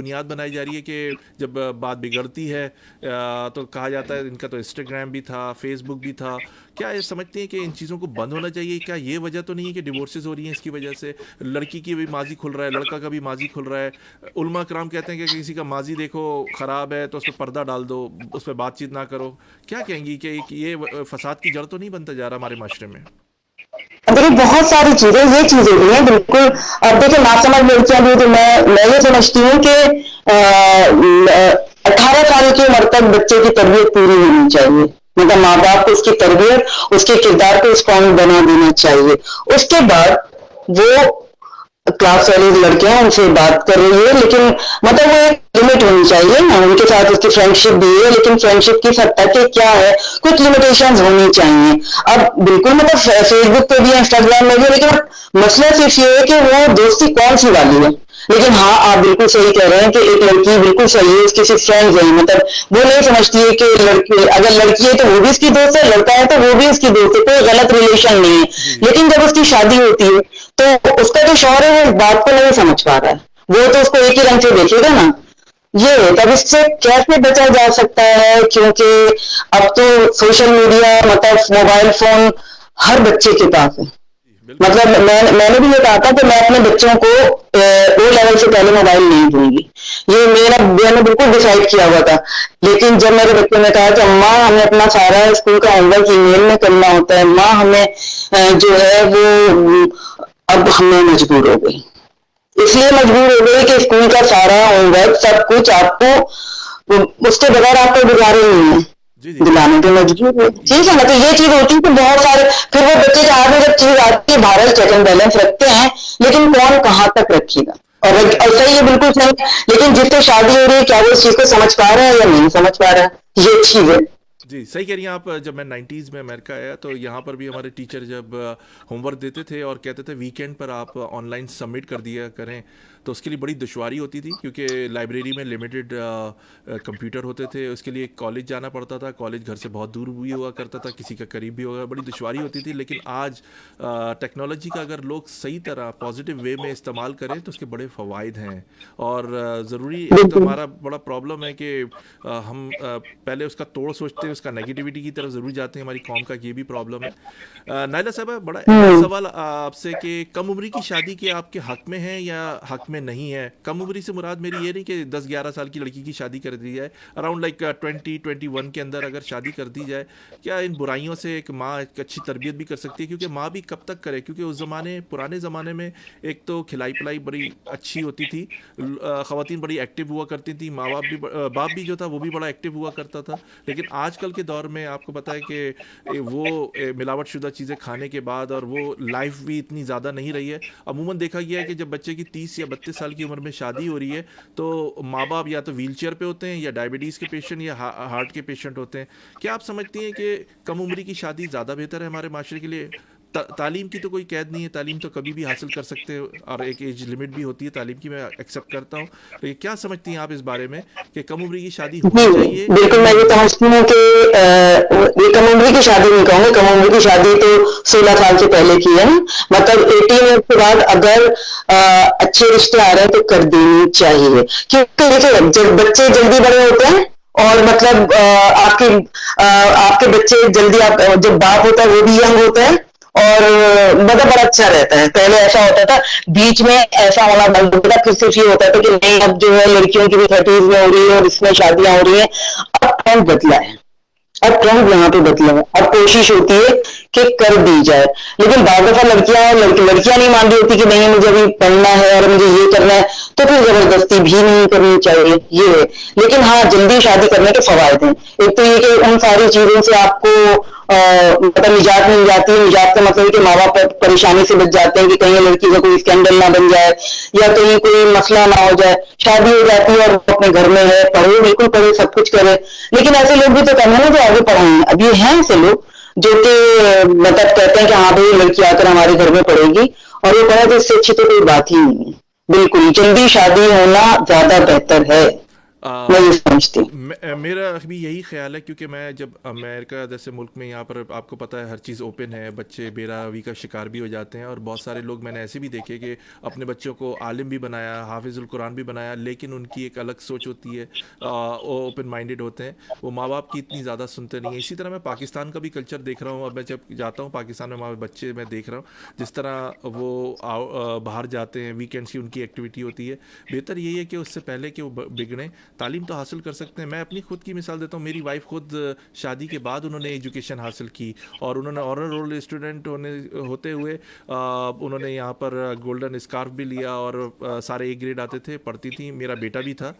بنیاد بنائی جا رہی ہے کہ جب بات بگڑتی ہے تو کہا جاتا ہے ان کا تو انسٹاگرام بھی تھا, فیس بک بھی تھا. کیا یہ سمجھتے ہیں کہ ان چیزوں کو بند ہونا چاہیے؟ کیا یہ وجہ تو نہیں ہے کہ ڈیورسز ہو رہی ہیں اس کی وجہ سے؟ لڑکی کی بھی ماضی کھل رہا ہے, لڑکا کا بھی ماضی کھل رہا ہے. علماء کرام کہتے ہیں کہ کسی کا ماضی دیکھو خراب ہے تو اس پہ پردہ ڈال دو, اس پہ بات چیت نہ کرو. کیا کہیں گی کہ یہ فساد کی جڑ تو نہیں بنتا جا رہا ہمارے معاشرے میں؟ دیکھیے بہت ساری چیزیں یہ چیزیں بھی ہیں بالکل. اب دیکھیں ناسمجھ لڑکیاں بھی, تو میں یہ سمجھتی ہوں کہ 18 سال کی عمر تک بچے کی تربیت پوری ہونی چاہیے. مطلب ماں باپ کو اس کی تربیت, اس کے کردار کو اسٹرانگ بنا دینا چاہیے. اس کے بعد وہ کلاس والی لڑکیاں ان سے بات کر رہی ہے, لیکن مطلب وہ ایک لمٹ ہونی چاہیے نا. ان کے ساتھ اس کی فرینڈ شپ بھی ہے, لیکن فرینڈ شپ کی حد تک کیا ہے, کچھ لمیٹیشنز ہونی چاہیے. اب بالکل مطلب فیس بک پہ بھی ہے, انسٹاگرام میں بھی ہے, لیکن مسئلہ صرف یہ ہے کہ وہ دوستی کون سی والی ہے. لیکن ہاں آپ بالکل صحیح کہہ رہے ہیں کہ ایک لڑکی بالکل صحیح ہے, اس کی صرف فرینڈز ہیں, مطلب وہ نہیں سمجھتی ہے کہ اگر لڑکی ہے تو وہ بھی اس کی دوست ہے, لڑکا ہے تو وہ بھی اس کی دوست ہے, کوئی غلط ریلیشن نہیں ہے. لیکن جب اس کی شادی ہوتی ہے تو اس کا جو شوہر ہے وہ اس بات کو نہیں سمجھ پا رہا ہے, وہ تو اس کو ایک ہی رنگ سے دیکھے گا نا. یہ تب اس سے کیسے بچا جا سکتا ہے, کیونکہ اب تو سوشل میڈیا مطلب موبائل فون ہر بچے کے پاس ہے. مطلب میں نے بھی یہ کہا تھا کہ میں اپنے بچوں کو او لیول سے پہلے موبائل نہیں دوں گی, یہ میں نے بالکل ڈیسائیڈ کیا ہوا تھا. لیکن جب میرے بچے نے کہا کہ اماں ہمیں اپنا سارا اسکول کا ہوم ورک ای میل میں کرنا ہوتا ہے, ماں ہمیں جو ہے وہ اب ہمیں مجبور ہو گئی, اس لیے مجبور ہو گئی کہ اسکول کا سارا ہوم ورک سب کچھ آپ کو اس کے بغیر آپ کو گزارے نہیں ہے, دلانے کے مجبور ہے. ٹھیک ہے نا. تو یہ چیز ہوتی ہے کہ بہت سارے پھر وہ بچے کے ہاتھ میں جب چیز آتی ہے بھارت چیک اینڈ بیلنس رکھتے ہیں, لیکن کون کہاں تک رکھے گا. اور صحیح ہے بالکل صحیح, لیکن جس سے شادی ہو رہی ہے کیا وہ اس چیز کو سمجھ پا رہا ہے یا نہیں سمجھ پا رہا ہے, یہ چیز ہے. جی صحیح کہہ رہی ہیں آپ. جب میں 90s میں امریکہ آیا تو یہاں پر بھی ہمارے ٹیچر جب ہوم ورک دیتے تھے اور کہتے تھے ویکینڈ پر آپ آن لائن سبمٹ کر دیا کریں, تو اس کے لیے بڑی دشواری ہوتی تھی کیونکہ لائبریری میں لمیٹڈ کمپیوٹر ہوتے تھے, اس کے لیے کالج جانا پڑتا تھا, کالج گھر سے بہت دور بھی ہوا کرتا تھا, کسی کا قریب بھی ہوگا, بڑی دشواری ہوتی تھی. لیکن آج ٹیکنالوجی کا اگر لوگ صحیح طرح پازیٹیو وے میں استعمال کریں تو اس کے بڑے فوائد ہیں. اور ضروری ایک تو ہمارا بڑا پرابلم ہے کہ ہم پہلے اس کا توڑ سوچتے ہیں, اس کا نیگیٹیوٹی کی طرف ضرور جاتے ہیں. ہماری قوم کا یہ بھی پرابلم ہے. نائلہ صاحبہ بڑا اہم سوال آپ سے کہ کم عمری کی شادی کے آپ کے حق میں ہیں یا حق میں نہیں ہے؟ کم عمری سے مراد میری یہ نہیں کہ 10-11 سال کی لڑکی کی شادی کر دی جائے, اراؤنڈ لائک 20-21 کے اندر اگر شادی کر دی جائے, کیا ان برائیوں سے ایک ماں ایک اچھی تربیت بھی کر سکتی ہے؟ کیونکہ ماں بھی کب تک کرے, کیونکہ اس پرانے زمانے میں ایک تو کھلائی پلائی بڑی اچھی ہوتی تھی, خواتین بڑی ایکٹیو ہوا کرتی تھیں, ماں باپ بھی جو تھا وہ بھی بڑا ایکٹیو ہوا کرتا تھا. لیکن آج کل کے دور میں آپ کو پتہ ہے کہ وہ ملاوٹ شدہ چیزیں کھانے کے بعد اور وہ لائف بھی اتنی زیادہ نہیں رہی ہے. عموماً دیکھا گیا ہے کہ جب بچے کی 30 یا 32 سال کی عمر میں شادی ہو رہی ہے تو ماں باپ یا تو ویل چیئر پہ ہوتے ہیں یا ڈائبٹیز کے پیشنٹ یا ہارٹ کے پیشنٹ ہوتے ہیں. کیا آپ سمجھتی ہیں کہ کم عمری کی شادی زیادہ بہتر ہے ہمارے معاشرے کے لیے؟ تعلیم کی تو کوئی قید نہیں ہے, تعلیم تو کبھی بھی حاصل کر سکتے ہو اور ایک ایج لمٹ بھی ہوتی ہے تعلیم کی, میں ایکسیپٹ کرتا ہوں. لیکن کیا سمجھتی ہیں آپ اس بارے میں کہ کم عمری کی شادی ہونی چاہیے؟ بالکل میں یہ سمجھتی ہوں کہ یہ کم عمری کی شادی نہیں کہوں گی, کم عمری کی شادی تو 16 سال سے پہلے کی ہے. مطلب 18 ایئر کے بعد اگر اچھے رشتے آ رہے ہیں تو کر دینی چاہیے, کیونکہ دیکھیں جب بچے جلدی بڑے ہوتے ہیں اور مطلب آپ کے بچے جلدی, آپ جب باپ ہوتا ہے وہ بھی ینگ ہوتا ہے اور مطلب بڑا اچھا رہتا ہے. پہلے ایسا ہوتا تھا, بیچ میں ایسا ہونا بند ہوتا تھا, پھر صرف یہ ہوتا تھا کہ نہیں اب جو ہے لڑکیوں کی بھی 30s میں ہو رہی ہے اور اس میں شادیاں ہو رہی ہیں. اب ٹرینڈ بدلا ہے, اب ٹرینڈ یہاں پہ بدلا ہے. اب کوشش ہوتی ہے کہ کر دی جائے, لیکن بعض دفعہ لڑکیاں نہیں مان رہی ہوتی کہ نہیں مجھے ابھی پڑھنا ہے اور مجھے یہ کرنا ہے, تو پھر زبردستی بھی نہیں کرنی چاہیے, یہ ہے. لیکن ہاں جلدی شادی کرنے کے فوائد ہیں. ایک تو یہ کہ ان ساری چیزوں سے آپ کو مطلب نجات مل جاتی ہے. نجات کا مطلب ہے کہ ماں باپ پریشانی سے بچ جاتے ہیں کہ کہیں لڑکی کا کوئی اسکینڈل نہ بن جائے یا کہیں کوئی مسئلہ نہ ہو جائے. شادی ہو جاتی ہے اور وہ اپنے گھر میں ہے, پڑھے بالکل پڑھے سب کچھ کرے. لیکن ایسے لوگ بھی تو کم ہیں جو آگے پڑھائیں ہیں. اب یہ ہیں ایسے لوگ جو کہ مطلب کہتے ہیں کہ ہاں بھائی لڑکی آ کر ہمارے گھر میں پڑھے گی, اور یہ پڑھا تو اس سے اچھی تو کوئی بات ہی نہیں ہے. بالکل جلدی شادی ہونا زیادہ بہتر ہے. میں یہ سمجھتی ہوں. میرا بھی یہی خیال ہے، کیونکہ میں جب امریکہ جیسے ملک میں یہاں پر آپ کو پتہ ہے ہر چیز اوپن ہے، بچے بے راوی کا شکار بھی ہو جاتے ہیں، اور بہت سارے لوگ میں نے ایسے بھی دیکھے کہ اپنے بچوں کو عالم بھی بنایا، حافظ القرآن بھی بنایا، لیکن ان کی ایک الگ سوچ ہوتی ہے، وہ اوپن مائنڈیڈ ہوتے ہیں، وہ ماں باپ کی اتنی زیادہ سنتے نہیں ہیں. اسی طرح میں پاکستان کا بھی کلچر دیکھ رہا ہوں. اب میں جب جاتا ہوں پاکستان میں بچے میں دیکھ رہا ہوں جس طرح وہ باہر جاتے ہیں، ویکینڈس کی ان کی ایکٹیویٹی ہوتی ہے. بہتر یہی ہے کہ اس سے پہلے کہ وہ بگڑیں، تعلیم تو حاصل کر سکتے ہیں. میں اپنی خود کی مثال دیتا ہوں. میری وائف خود شادی کے بعد انہوں نے ایجوکیشن حاصل کی، اور انہوں نے آنر رول اسٹوڈنٹ ہوتے ہوئے انہوں نے یہاں پر گولڈن اسکارف بھی لیا، اور سارے اے گریڈ آتے تھے، پڑھتی تھیں. میرا بیٹا بھی تھا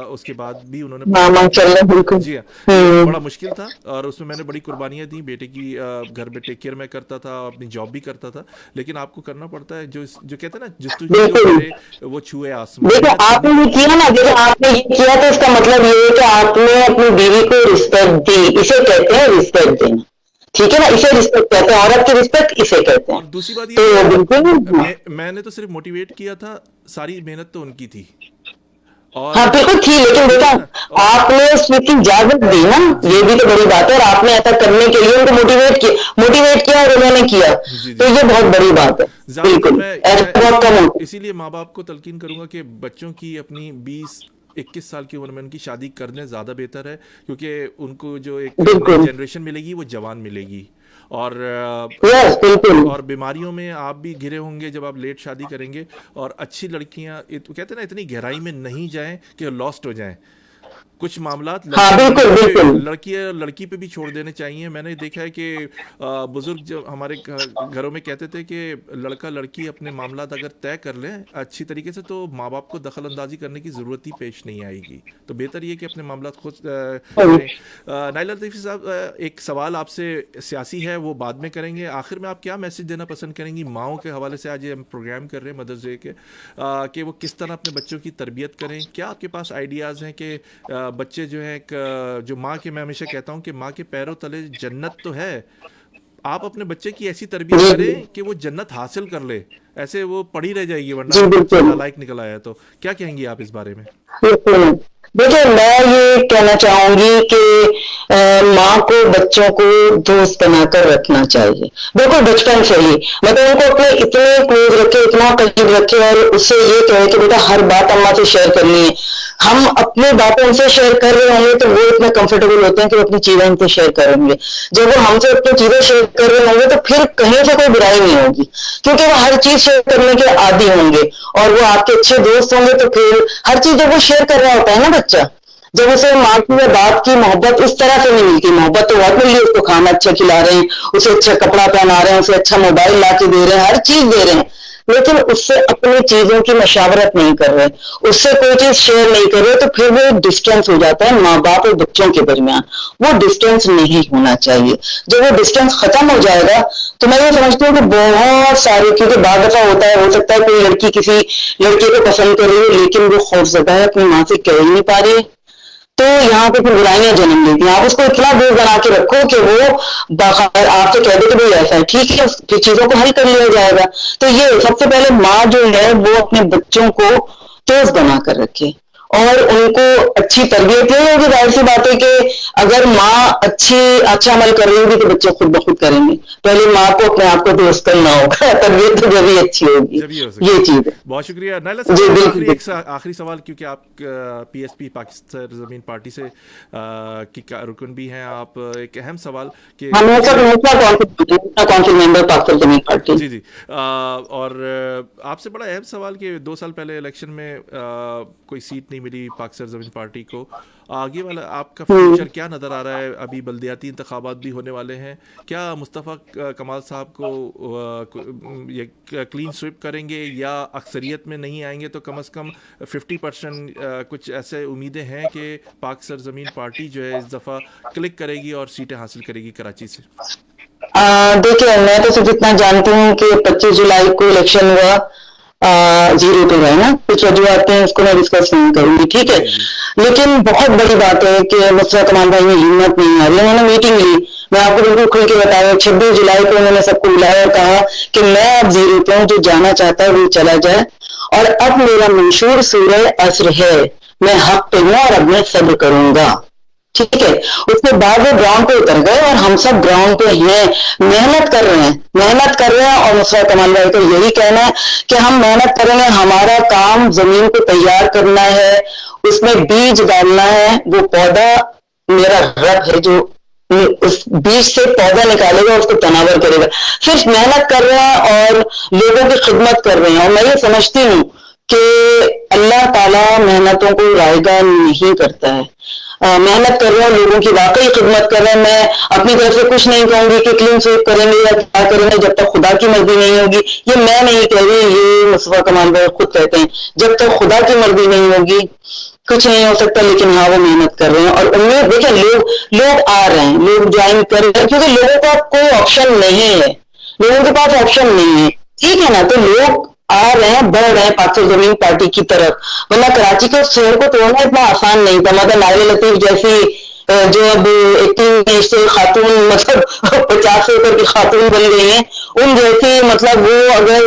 اس کے بعد بھی انہوں نے بالکل. جی ہاں، بڑا مشکل تھا، اور اس میں میں نے بڑی قربانیاں دیں. بیٹے کی گھر میں ٹیک کیئر میں کرتا تھا، اپنی جاب بھی کرتا تھا، لیکن آپ کو کرنا پڑتا ہے. جو کہتے ہیں نا جستجو جو کرے وہ چھوئے آسمان. دیکھو آپ نے یہ کیا نا، دیکھو آپ نے یہ کیا تو اس کا مطلب یہ ہے کہ آپ نے اپنی بیوی کو رسپیکٹ دی. اسے کہتے ہیں رسپیکٹ دینا. ٹھیک ہے نا، اسے رسپیکٹ کہتے ہیں، عورت کی رسپیکٹ اسے کہتے اور ہیں. دوسری بات تو یہ بالکل کہ میں نے تو صرف موٹیویٹ کیا تھا، ساری محنت تو ان کی تھی. اور ہاں بالکل تھی، لیکن بیٹا آپ نے اس کی اجازت دی نا، یہ بھی تو بڑی بات ہے. اور آپ نے ایسا کرنے کے لیے ان کو موٹیویٹ کیا اور انہوں نے کیا، تو یہ بہت بڑی بات ہے. بالکل ایسا بہت کم ہوتا ہے. اسی لیے ماں باپ کو تلقین کروں گا کہ بچوں کی اپنی 20-21 سال کی عمر میں ان کی شادی کرنے زیادہ بہتر ہے، کیونکہ ان کو جو ایک نئی جنریشن ملے گی وہ جوان ملے گی. اور بیماریوں میں آپ بھی گھرے ہوں گے جب آپ لیٹ شادی کریں گے. اور اچھی لڑکیاں کہتے ہیں نا اتنی گہرائی میں نہیں جائیں کہ لاسٹ ہو جائیں. کچھ معاملات لڑکی پہ بھی چھوڑ دینے چاہیے. میں نے دیکھا ہے کہ بزرگ جو ہمارے گھروں میں کہتے تھے کہ لڑکا لڑکی اپنے معاملات اگر طے کر لیں اچھی طریقے سے تو ماں باپ کو دخل اندازی کرنے کی ضرورت ہی پیش نہیں آئے گی. تو بہتر یہ کہ اپنے معاملات خود کریں. نائلہ لطیفی صاحب، ایک سوال آپ سے سیاسی ہے، وہ بعد میں کریں گے. آخر میں آپ کیا میسج دینا پسند کریں گی ماؤں کے حوالے سے؟ آج ہم پروگرام کر رہے ہیں مدرس ڈے کے، کہ وہ کس طرح اپنے بچوں کی تربیت کریں. کیا آپ کے پاس آئیڈیاز ہیں کہ بچے جو ہیں جو ماں کے، میں ہمیشہ کہتا ہوں کہ ماں کے پیروں تلے جنت تو ہے، آپ اپنے بچے کی ایسی تربیت کریں کہ وہ جنت حاصل کر لے، ایسے وہ پڑھی رہ جائے گی ورنہ نالائق نکل آیا. تو کیا کہیں گی آپ اس بارے میں؟ دیکھیں میں یہ کہنا چاہوں گی کہ ماں کو بچوں کو دوست بنا کر رکھنا چاہیے، بالکل بچپن سے ہی. مطلب ان کو اپنے اتنے کلوز رکھے، اتنا قریب رکھے، اور اس سے یہ کہے کہ بیٹا ہر بات اماں سے شیئر کرنی ہے. ہم اپنی باتیں ان سے شیئر کر رہے ہوں گے تو وہ اتنے کمفرٹیبل ہوتے ہیں کہ وہ اپنی چیزیں ان سے شیئر کریں گے. جب وہ ہم سے اپنی چیزیں شیئر کر رہے ہوں گے تو پھر کہیں سے کوئی برائی نہیں ہوگی، کیونکہ وہ ہر چیز شیئر کرنے کے عادی ہوں گے، اور وہ آپ کے اچھے دوست ہوں گے. تو پھر ہر چیز جب وہ شیئر کر رہا ہوتا ہے نا بچہ، جب اسے ماں کی یا باپ کی محبت اس طرح سے نہیں ملتی، محبت تو بہت مل رہی ہے، اس کو کھانا اچھا کھلا رہے ہیں، اسے اچھا کپڑا پہنا رہے ہیں، اسے اچھا موبائل لا کے دے رہے ہیں، ہر چیز دے رہے ہیں، لیکن اس سے اپنی چیزوں کی مشاورت نہیں کر رہے، اس سے کوئی چیز شیئر نہیں کر رہے، تو پھر وہ ڈسٹینس ہو جاتا ہے ماں باپ اور بچوں کے درمیان. وہ ڈسٹینس نہیں ہونا چاہیے. جب وہ ڈسٹینس ختم ہو جائے گا تو میں یہ سمجھتی ہوں کہ بہت سارے، کیونکہ بعض دفعہ ہوتا ہے، ہو سکتا ہے کوئی لڑکی کسی لڑکے کو پسند کر رہی ہے لیکن وہ خوفزدہ ہے، اپنی ماں سے کہہ ہی نہیں پا رہی ہے، تو یہاں پہ پھر برائیاں جنم لیتی ہیں. آپ اس کو اتنا دور بنا کے رکھو کہ وہ باخبر آپ سے کہہ دے کہ بھائی ایسا ہے، ٹھیک ہے، پھر چیزوں کو حل کر لیا جائے گا. تو یہ سب سے پہلے ماں جو ہے وہ اپنے بچوں کو دوست بنا کر رکھے اور ان کو اچھی تربیت. یہ ہوگی ظاہر سی بات ہے کہ اگر ماں اچھا عمل کر رہی ہوگی تو بچے خود بخود کریں گے. پہلے ماں کو اپنے آپ کو درست کرنا ہوگا، تربیت تو جب ہی اچھی ہوگی. یہ چیز ہے. بہت شکریہ نائلہ صاحب. آخری سوال، کیونکہ آپ پی ایس پی پاکستان زمین پارٹی سے کی رکن بھی ہیں، آپ ایک اہم سوال کہ کونسل ممبر پاکستان زمین پارٹی. جی اور آپ سے بڑا اہم سوال کہ 2 سال پہلے الیکشن میں کوئی سیٹ نہیں ملی پاکستان زمین پارٹی کو. آگے والا آپ کا فیوچر کیا نظر آ رہا ہے؟ ابھی بلدیاتی انتخابات بھی ہونے والے ہیں، کیا مصطفیٰ کمال صاحب کو یہ کلین سویپ کریں گے، یا اکثریت میں نہیں آئیں گے تو کم از کم 50% کچھ ایسے امیدیں ہیں کہ پاک سرزمین پارٹی جو ہے اس دفعہ کلک کرے گی اور سیٹیں حاصل کرے گی کراچی سے؟ دیکھیں میں تو صرف اتنا جانتی ہوں کہ 25 جولائی کو الیکشن ہوا، 0 پہ ہے نا، کچھ وجوہات ہیں اس کو میں ڈسکس نہیں کروں گی، ٹھیک ہے. لیکن بہت بڑی بات ہے کہ مصطفیٰ کمال بھائی میں ہمت نہیں آ رہی. انہوں نے میٹنگ لی، میں آپ کو بالکل کھل کے بتایا، 26 جولائی کو انہوں نے سب کو بلایا اور کہا کہ میں اب 0 پہ ہوں، جو جانا چاہتا ہے وہ چلا جائے، اور اب میرا منشور سورہ عصر ہے. میں حق پہ ہوں اور اب میں صبر کروں گا. ٹھیک ہے. اس کے بعد وہ گراؤنڈ پہ اتر گئے اور ہم سب گراؤنڈ پہ ہیں, محنت کر رہے ہیں اور مصطفیٰ کمال بھائی کو یہی کہنا ہے کہ ہم محنت کریں گے. ہمارا کام زمین کو تیار کرنا ہے, اس میں بیج ڈالنا ہے. وہ پودا میرا رب ہے جو اس بیج سے پودا نکالے گا, اس کو تناور کرے گا. صرف محنت کر رہے ہیں اور لوگوں کی خدمت کر رہے ہیں. اور میں یہ سمجھتی ہوں کہ اللہ تعالیٰ محنتوں کو رائگاں نہیں کرتا ہے. محنت کر رہے ہیں, لوگوں کی واقعی خدمت کر رہے ہیں. میں اپنی طرف سے کچھ نہیں کہوں گی کہ کلین سویپ کریں گے یا کیا کریں گے جب تک خدا کی مرضی نہیں ہوگی. یہ میں نہیں کہہ رہی, یہ مصطفیٰ کمال بھائی خود کہتے ہیں جب تک خدا کی مرضی نہیں ہوگی کچھ نہیں ہو سکتا. لیکن ہاں وہ محنت کر رہے ہیں اور امید دیکھیں لوگ آ رہے ہیں, لوگ جوائن کر رہے ہیں کیونکہ لوگوں کا کوئی آپشن نہیں ہے, لوگوں کے پاس آپشن نہیں ہے. ٹھیک ہے نا, تو لوگ آ رہے ہیں, بڑھ رہے ہیں پاکستان زمین پارٹی کی طرف. ورنہ کراچی کے شہر کو توڑنا اتنا آسان نہیں تھا. مطلب نائلہ لطیف جیسی جو اب 18 سے خاتون مطلب 50 سے اوپر کی خاتون بن گئی ہیں, ان جیسی مطلب وہ اگر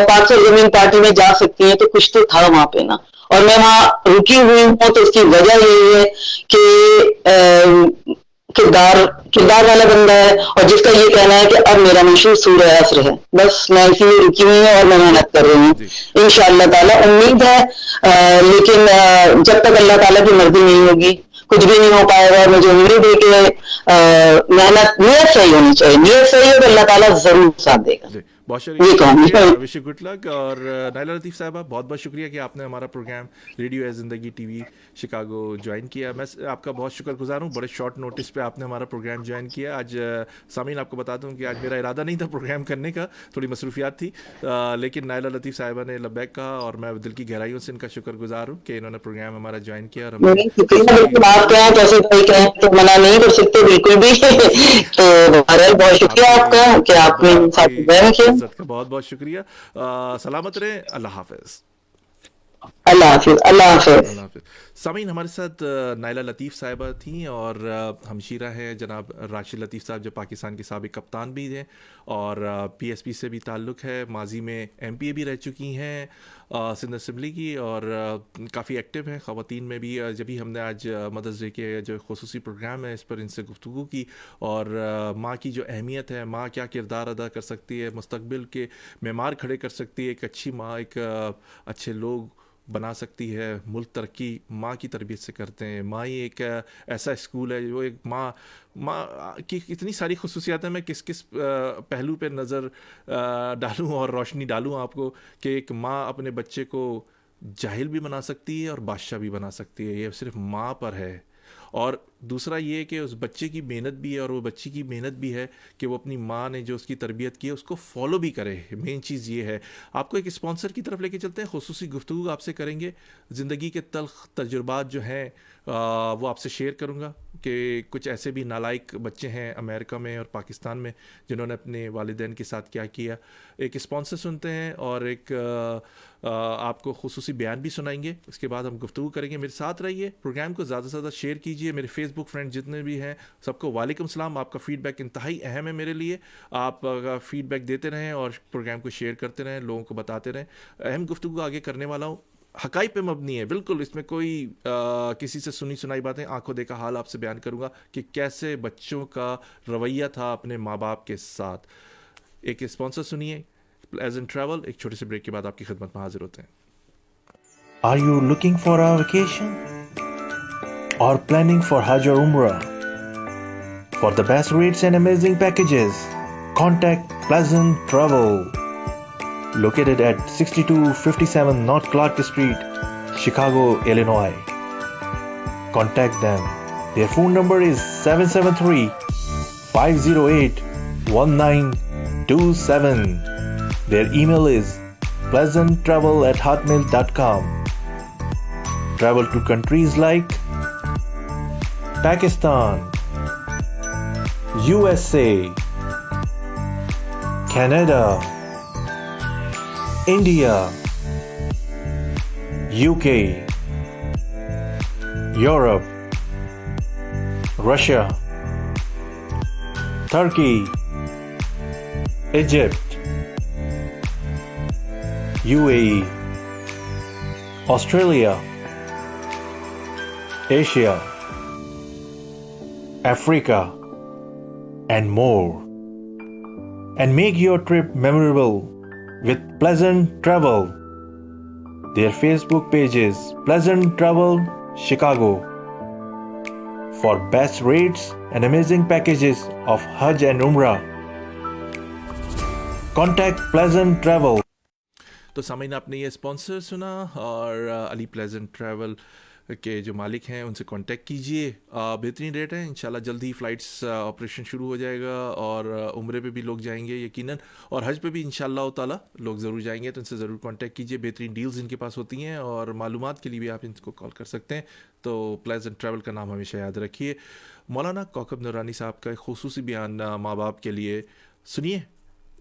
پاکستان زمین پارٹی میں جا سکتی ہیں تو کچھ تو تھا وہاں پہ نا. اور میں وہاں رکی ہوئی ہوں تو اس کی وجہ یہی ہے کہ کردار والا بندہ ہے اور جس کا یہ کہنا ہے کہ اب میرا مشہور سورہ عصر ہے. بس میں اسی لیے رکی ہوئی ہوں اور میں محنت کر رہی ہوں. انشاءاللہ تعالیٰ امید ہے لیکن جب تک اللہ تعالیٰ کی مرضی نہیں ہوگی کچھ بھی نہیں ہو پائے گا. مجھے امید ہے کہ محنت نیت صحیح ہونی چاہیے. نیت صحیح ہے تو اللہ تعالیٰ ضرور ساتھ دے گا. بہت شکریہ, وش یو گڈ لک. اور نائلہ لطیف صاحبہ بہت بہت شکریہ کہ آپ نے ہمارا پروگرام ریڈیو اے زندگی ٹی وی شکاگو جوائن کیا. میں آپ کا بہت شکر گزار ہوں, بڑے شارٹ نوٹس پہ آپ نے ہمارا پروگرام جوائن کیا. آج سامعین آپ کو بتا دوں کہ آج میرا ارادہ نہیں تھا پروگرام کرنے کا, تھوڑی مصروفیات تھی, لیکن نائلہ لطیف صاحبہ نے لبیک کہا اور میں دل کی گہرائیوں سے ان کا شکر گزار ہوں کہ انہوں نے پروگرام ہمارا جوائن کیا. اور آپ کہیں کیسے بھائی کہیں تو منع نہیں کر سکتے بالکل بھی. تو بہت شکریہ آپ کا کہ آپ نے بہت بہت شکریہ. سلامت رہیں. اللہ حافظ. اللہ حافظ. اللہ حافظ. اللہ حافظ. سامعین, ہمارے ساتھ نائلہ لطیف صاحبہ تھیں اور ہمشیرہ ہیں جناب راشد لطیف صاحب جو پاکستان کے سابق کپتان بھی ہیں اور پی ایس پی سے بھی تعلق ہے. ماضی میں ایم پی اے بھی رہ چکی ہیں سندھ اسمبلی کی اور کافی ایکٹیو ہیں خواتین میں بھی. جبھی ہم نے آج مدرس ڈے کے جو خصوصی پروگرام ہے اس پر ان سے گفتگو کی اور ماں کی جو اہمیت ہے, ماں کیا کردار ادا کر سکتی ہے, مستقبل کے معمار کھڑے کر سکتی ہے, ایک اچھی ماں ایک اچھے لوگ بنا سکتی ہے. ملک ترقی ماں کی تربیت سے کرتے ہیں. ماں ہی ایک ایسا اسکول ہے جو ایک ماں کی اتنی ساری خصوصیات ہیں. میں کس پہلو پہ نظر ڈالوں اور روشنی ڈالوں آپ کو کہ ایک ماں اپنے بچے کو جاہل بھی بنا سکتی ہے اور بادشاہ بھی بنا سکتی ہے. یہ صرف ماں پر ہے. اور دوسرا یہ کہ اس بچے کی محنت بھی ہے اور وہ بچی کی محنت بھی ہے کہ وہ اپنی ماں نے جو اس کی تربیت کی ہے اس کو فالو بھی کرے. مین چیز یہ ہے. آپ کو ایک اسپانسر کی طرف لے کے چلتے ہیں. خصوصی گفتگو آپ سے کریں گے. زندگی کے تلخ تجربات جو ہیں وہ آپ سے شیئر کروں گا کہ کچھ ایسے بھی نالائق بچے ہیں امریکہ میں اور پاکستان میں جنہوں نے اپنے والدین کے ساتھ کیا کیا. ایک اسپانسر سنتے ہیں اور ایک آپ کو خصوصی بیان بھی سنائیں گے. اس کے بعد ہم گفتگو کریں گے. میرے ساتھ رہیے. پروگرام کو زیادہ سے زیادہ شیئر کیجیے. میرے فیس بک فرینڈ جتنے بھی ہیں سب کو وعلیکم السلام. آپ کا فیڈ بیک انتہائی اہم ہے میرے لیے. آپ فیڈ بیک دیتے رہیں اور پروگرام کو شیئر کرتے رہیں, لوگوں کو بتاتے رہیں. اہم گفتگو آگے کرنے والا ہوں, حقائق پہ مبنی ہے بالکل. اس میں کوئی کسی سے سنی سنائی باتیں, آنکھوں دیکھا حال آپ سے بیان کروں گا کہ کیسے بچوں کا رویہ تھا اپنے ماں باپ کے ساتھ. ایک اسپانسر سنیے ایز این ٹریول. ایک چھوٹے سے بریک کے بعد آپ کی خدمت میں حاضر ہوتے ہیں. Are you looking for a vacation or planning for Hajj or Umrah? For the best rates and amazing packages, contact Pleasant Travel. Located at 6257 North Clark Street, Chicago, Illinois. Contact them. Their phone number is 773-508-1927. Their email is pleasanttravel@hotmail.com. Travel to countries like Pakistan, USA, Canada, India, UK, Europe, Russia, Turkey, Egypt, UAE, Australia, Asia, Africa, and more. And make your trip memorable with Pleasant Travel. Their Facebook page is Pleasant Travel Chicago. For best rates and amazing packages of Hajj and Umrah, contact Pleasant Travel. تو سامعین آپ نے یہ sponsor سنا اور علی pleasant travel کے جو مالک ہیں ان سے کانٹیکٹ کیجئے. بہترین ریٹ ہے. انشاءاللہ جلد ہی فلائٹس آپریشن شروع ہو جائے گا اور عمرے پہ بھی لوگ جائیں گے یقیناً, اور حج پہ بھی انشاءاللہ تعالیٰ لوگ ضرور جائیں گے. تو ان سے ضرور کانٹیکٹ کیجئے. بہترین ڈیلز ان کے پاس ہوتی ہیں اور معلومات کے لیے بھی آپ ان کو کال کر سکتے ہیں. تو پلیزنٹ ٹریول کا نام ہمیشہ یاد رکھیے. مولانا کوکب نورانی صاحب کا ایک خصوصی بیان ماں باپ کے لیے سنیے,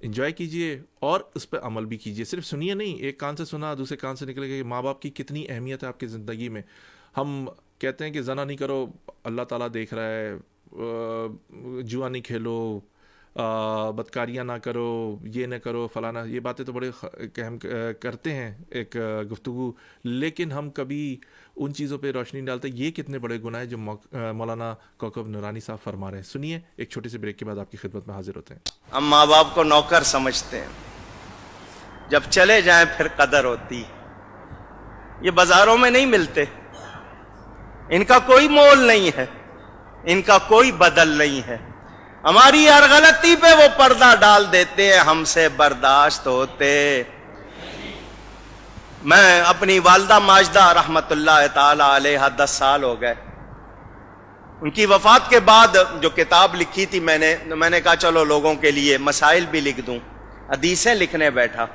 انجوائے کیجئے اور اس پہ عمل بھی کیجئے. صرف سنیے نہیں, ایک کان سے سنا دوسرے کان سے نکلے گا کہ ماں باپ کی کتنی اہمیت ہے آپ کی زندگی میں. ہم کہتے ہیں کہ زنا نہیں کرو, اللہ تعالیٰ دیکھ رہا ہے, جوا نہیں کھیلو, بدکاریاں نہ کرو, یہ نہ کرو, فلانا, یہ باتیں تو بڑے ہم کرتے ہیں ایک گفتگو, لیکن ہم کبھی ان چیزوں پہ روشنی ڈالتے. یہ کتنے بڑے گناہ ہیں جو مولانا کوکب نورانی صاحب فرما رہے ہیں. سنیے, ایک چھوٹے سے بریک کے بعد آپ کی خدمت میں حاضر ہوتے ہیں. ہم ماں باپ کو نوکر سمجھتے ہیں, جب چلے جائیں پھر قدر ہوتی. یہ بازاروں میں نہیں ملتے, ان کا کوئی مول نہیں ہے, ان کا کوئی بدل نہیں ہے. ہماری ہر غلطی پہ وہ پردہ ڈال دیتے ہیں, ہم سے برداشت ہوتے. میں اپنی والدہ ماجدہ رحمت اللہ تعالی علیہ 10 سال ہو گئے. ان کی وفات کے بعد جو کتاب لکھی تھی میں نے کہا چلو لوگوں کے لیے مسائل بھی لکھ دوں. حدیثیں لکھنے بیٹھا.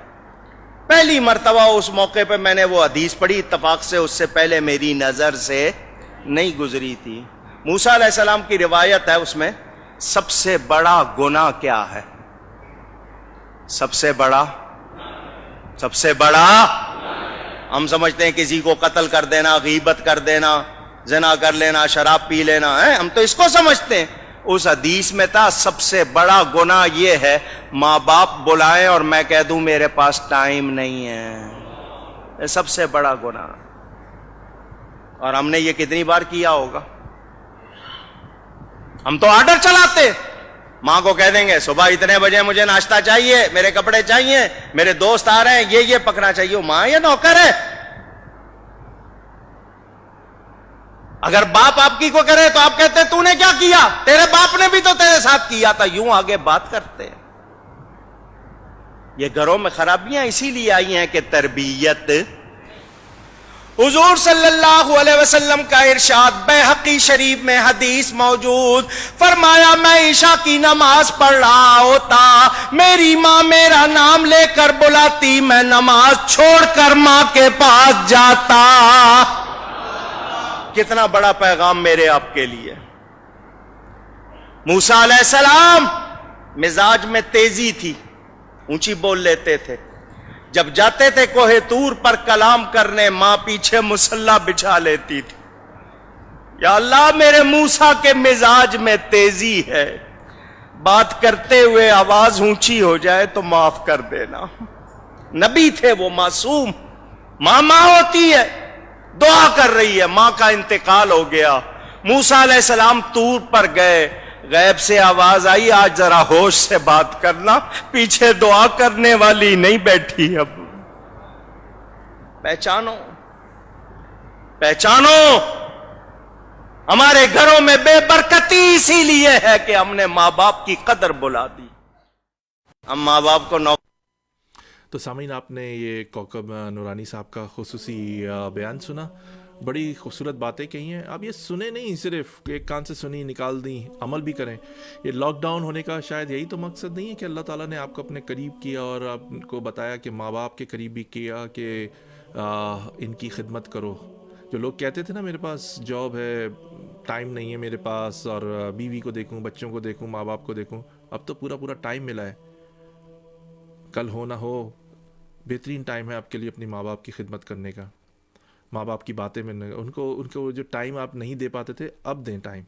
پہلی مرتبہ اس موقع پہ میں نے وہ حدیث پڑھی, اتفاق سے اس سے پہلے میری نظر سے نہیں گزری تھی. موسیٰ علیہ السلام کی روایت ہے, اس میں سب سے بڑا گناہ کیا ہے؟ سب سے بڑا ہم سمجھتے ہیں کسی کو قتل کر دینا, غیبت کر دینا, زنا کر لینا, شراب پی لینا ہے, ہم تو اس کو سمجھتے ہیں. اس حدیث میں تھا سب سے بڑا گناہ یہ ہے ماں باپ بلائیں اور میں کہہ دوں میرے پاس ٹائم نہیں ہے. سب سے بڑا گناہ. اور ہم نے یہ کتنی بار کیا ہوگا؟ ہم تو آرڈر چلاتے, ماں کو کہہ دیں گے صبح اتنے بجے مجھے ناشتہ چاہیے, میرے کپڑے چاہیے, میرے دوست آ رہے ہیں, یہ پکنا چاہیے. ماں یہ نوکر ہے. اگر باپ آپ کی کو کرے تو آپ کہتے تو نے کیا کیا, تیرے باپ نے بھی تو تیرے ساتھ کیا تھا. یوں آگے بات کرتے ہیں. یہ گھروں میں خرابیاں اسی لیے آئی ہیں کہ تربیت. حضور صلی اللہ علیہ وسلم کا ارشاد بیہقی شریف میں حدیث موجود, فرمایا میں عشاء کی نماز پڑھ رہا ہوتا, میری ماں میرا نام لے کر بلاتی, میں نماز چھوڑ کر ماں کے پاس جاتا. کتنا بڑا پیغام میرے آپ کے لیے. موسیٰ علیہ السلام مزاج میں تیزی تھی, اونچی بول لیتے تھے. جب جاتے تھے کوہ طور پر کلام کرنے, ماں پیچھے مصلی بچھا لیتی تھی. یا اللہ میرے موسیٰ کے مزاج میں تیزی ہے, بات کرتے ہوئے آواز اونچی ہو جائے تو معاف کر دینا. نبی تھے وہ, معصوم. ماں ہوتی ہے, دعا کر رہی ہے, ماں کا انتقال ہو گیا. موسیٰ علیہ السلام طور پر گئے, غیب سے آواز آئی آج ذرا ہوش سے بات کرنا, پیچھے دعا کرنے والی نہیں بیٹھی. اب پہچانو ہمارے گھروں میں بے برکتی اسی لیے ہے کہ ہم نے ماں باپ کی قدر بلا دی. ہم ماں باپ کو تو سامعین آپ نے یہ کوکب نورانی صاحب کا خصوصی بیان سنا. بڑی خوبصورت باتیں کہی ہیں. آپ یہ سنیں نہیں, صرف ایک کان سے سنی نکال دیں, عمل بھی کریں. یہ لاک ڈاؤن ہونے کا شاید یہی تو مقصد نہیں ہے کہ اللہ تعالیٰ نے آپ کو اپنے قریب کیا اور آپ کو بتایا کہ ماں باپ کے قریب بھی کیا کہ ان کی خدمت کرو. جو لوگ کہتے تھے نا میرے پاس جاب ہے, ٹائم نہیں ہے میرے پاس, اور بیوی کو دیکھوں, بچوں کو دیکھوں, ماں باپ کو دیکھوں. اب تو پورا ٹائم ملا ہے. کل ہو نہ ہو, بہترین ٹائم ہے آپ کے لیے اپنی ماں باپ کی خدمت کرنے کا. ماں باپ کی باتیں میں ان کو جو ٹائم آپ نہیں دے پاتے تھے, اب دیں ٹائم.